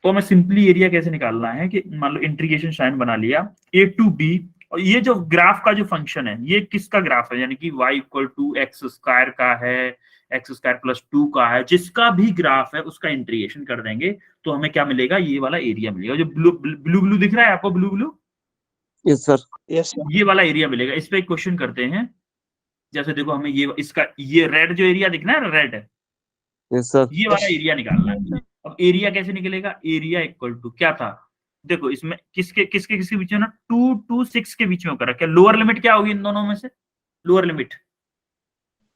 तो हमें सिंपली एरिया कैसे निकालना है कि मान लो इंटीग्रेशन साइन बना लिया a to b, और ये जो ग्राफ का जो फंक्शन है ये किसका ग्राफ है, यानी कि y equal to x square का है, एक्स स्क्वायर प्लस 2 का है, जिसका भी ग्राफ है उसका इंटीग्रेशन कर देंगे तो हमें क्या मिलेगा, ये वाला एरिया मिलेगा। जो ब्लू दिख रहा है आपको, blue Yes, sir. Yes, sir. ये वाला एरिया मिलेगा। इस पे एक क्वेश्चन करते हैं, जैसे देखो हमें ये रेड जो एरिया दिख रहा है, रेड है, Yes, sir. ये वाला एरिया निकालना है। अब एरिया कैसे निकलेगा, एरिया इक्वल टू क्या था, देखो इसमें किसके बीच में ना, 2 to 6 के बीच में होकर क्या लोअर लिमिट क्या होगी इन दोनों में से, lower limit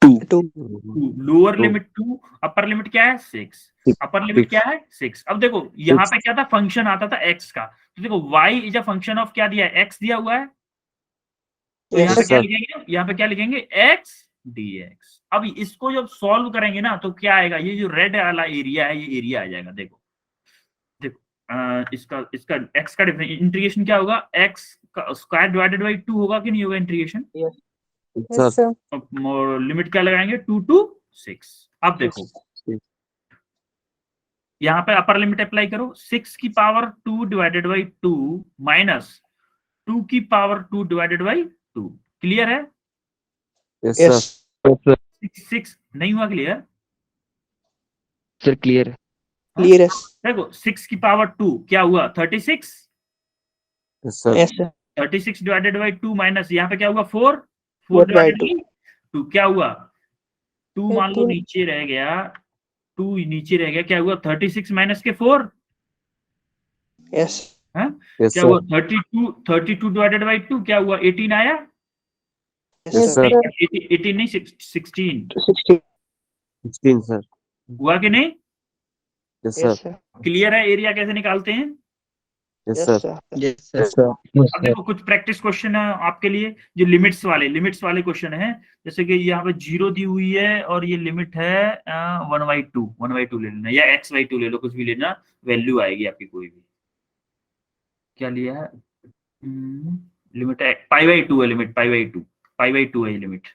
2. 2, lower limit 2, upper limit क्या है 6, अपर लिमिट क्या है 6। अब देखो यहाँ पे क्या था, फंक्शन आता था x का, तो देखो y is a function of क्या दिया है, x दिया हुआ है, तो यहाँ पे Yes, क्या sir. लिखेंगे, यहाँ पे क्या लिखेंगे, x dx। अब इसको जब सॉल्व करेंगे ना तो क्या आएगा, ये जो रेड वाला एरिया है ये एरिया आ जाएगा। देखो इसका x का इंटीग्रेशन क्या होगा, x का स्क्वायर डिवाइडेड बाई 2 होगा कि नहीं होगा integration. Yes, Yes, sir. sir. Limit क्या लगाएंगे, 2 to 6। अब देखो यहाँ पे अपर लिमिट अप्लाई करो, 6 की पावर 2 डिवाइडेड बाई 2 माइनस 2 की पावर 2 डिवाइडेड बाई 2। क्लियर है? Yes, sir. Yes. 6 नहीं हुआ क्लियर? सर क्लियर है। Clear. Yes. देखो 6 की पावर 2 क्या हुआ, 36। Yes, sir. Yes, sir. 36 divided by 2 minus यहाँ पे क्या हुआ, 4 4 by डिवाइडेड 2. बाई 2 क्या हुआ, 2 मान लो 18. नीचे रह गया, 2 नीचे रह गया, क्या हुआ 36 माइनस के 4, Yes. हाँ Yes, क्या sir. हुआ 32 डिवाइडेड बाई 2 क्या हुआ, 18 आया। Yes, Yes, sir. sir. 18 नहीं 16 16. 16, sir. हुआ कि नहीं? Yes, sir. Yes, sir. Clear है एरिया कैसे निकालते हैं? Yes, Yes, sir. sir. Yes Yes, sir. sir. अब देखो कुछ प्रैक्टिस क्वेश्चन है आपके लिए, जो लिमिट्स वाले क्वेश्चन है, जैसे कि यहाँ पे 0 दी हुई है और ये लिमिट है 1/2 ले लेना, या x/2 ले लो, कुछ भी लेना, वैल्यू आएगी आपकी कोई भी। क्या लिया है, लिमिट है π/2 है, लिमिट π/2 है लिमिट,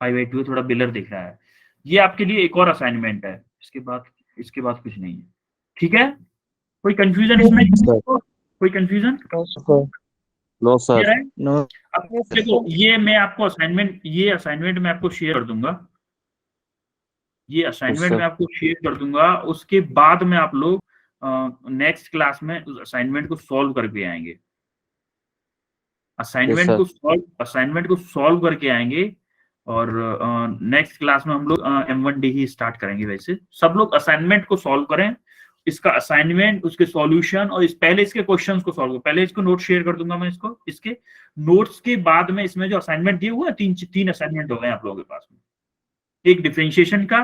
π/2 है, थोड़ा बिलर दिख रहा है। ये आपके लिए एक और असाइनमेंट है, इसके बाद कुछ नहीं है। ठीक है, कोई कंफ्यूजन इसमें, कोई कंफ्यूजन? No, sir. क्लियर है? नो अब Yes, sir. देखो ये मैं आपको असाइनमेंट में आपको शेयर कर दूंगा, ये असाइनमेंट sir. में आपको शेयर कर दूंगा, उसके बाद में आप लोग नेक्स्ट क्लास में उस असाइनमेंट को सॉल्व करके आएंगे, असाइनमेंट को सॉल्व करके आएंगे, और नेक्स्ट क्लास में हम लोग M1D ही स्टार्ट करेंगे। वैसे सब लोग असाइनमेंट को सॉल्व करें इसका असाइनमेंट, उसके सॉल्यूशन और पहले इसके क्वेश्चंस को सॉल्व, पहले इसको नोट शेयर कर दूंगा मैं इसको, इसके नोट्स के बाद में इसमें जो असाइनमेंट दिए हुए हैं, तीन असाइनमेंट हो गए आप लोगों के पास में, एक डिफरेंशिएशन का,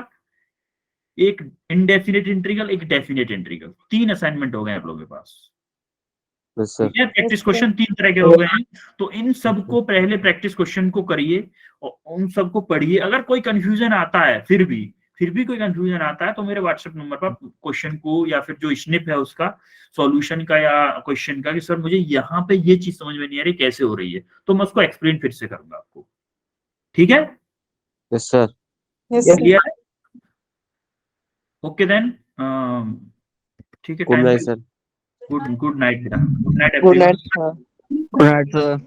एक इनडेफिनेट इंटीग्रल, एक डेफिनेट इंटीग्रल, 3 असाइनमेंट हो गए आप लोगों के पास। Yes, sir. ठीक है, प्रैक्टिस क्वेश्चन 3 तरह के हो गए हैं, तो इन सबको पहले प्रैक्टिस क्वेश्चन को करिए और उन सबको पढ़िए। अगर कोई कंफ्यूजन आता है, फिर भी कोई कंफ्यूजन आता है, तो मेरे व्हाट्सएप नंबर पर क्वेश्चन को या फिर जो स्निप है उसका सॉल्यूशन का या क्वेश्चन का, कि सर मुझे यहाँ पे ये चीज समझ में नहीं आ रही, कैसे हो रही है, तो मैं उसको एक्सप्लेन फिर से करूंगा आपको। ठीक है, Yes, sir. Yes, sir. Clear है? ओके देन, ठीक है, Good night, sir. Good night बेटा, good night Good everyone. night. Good night, sir.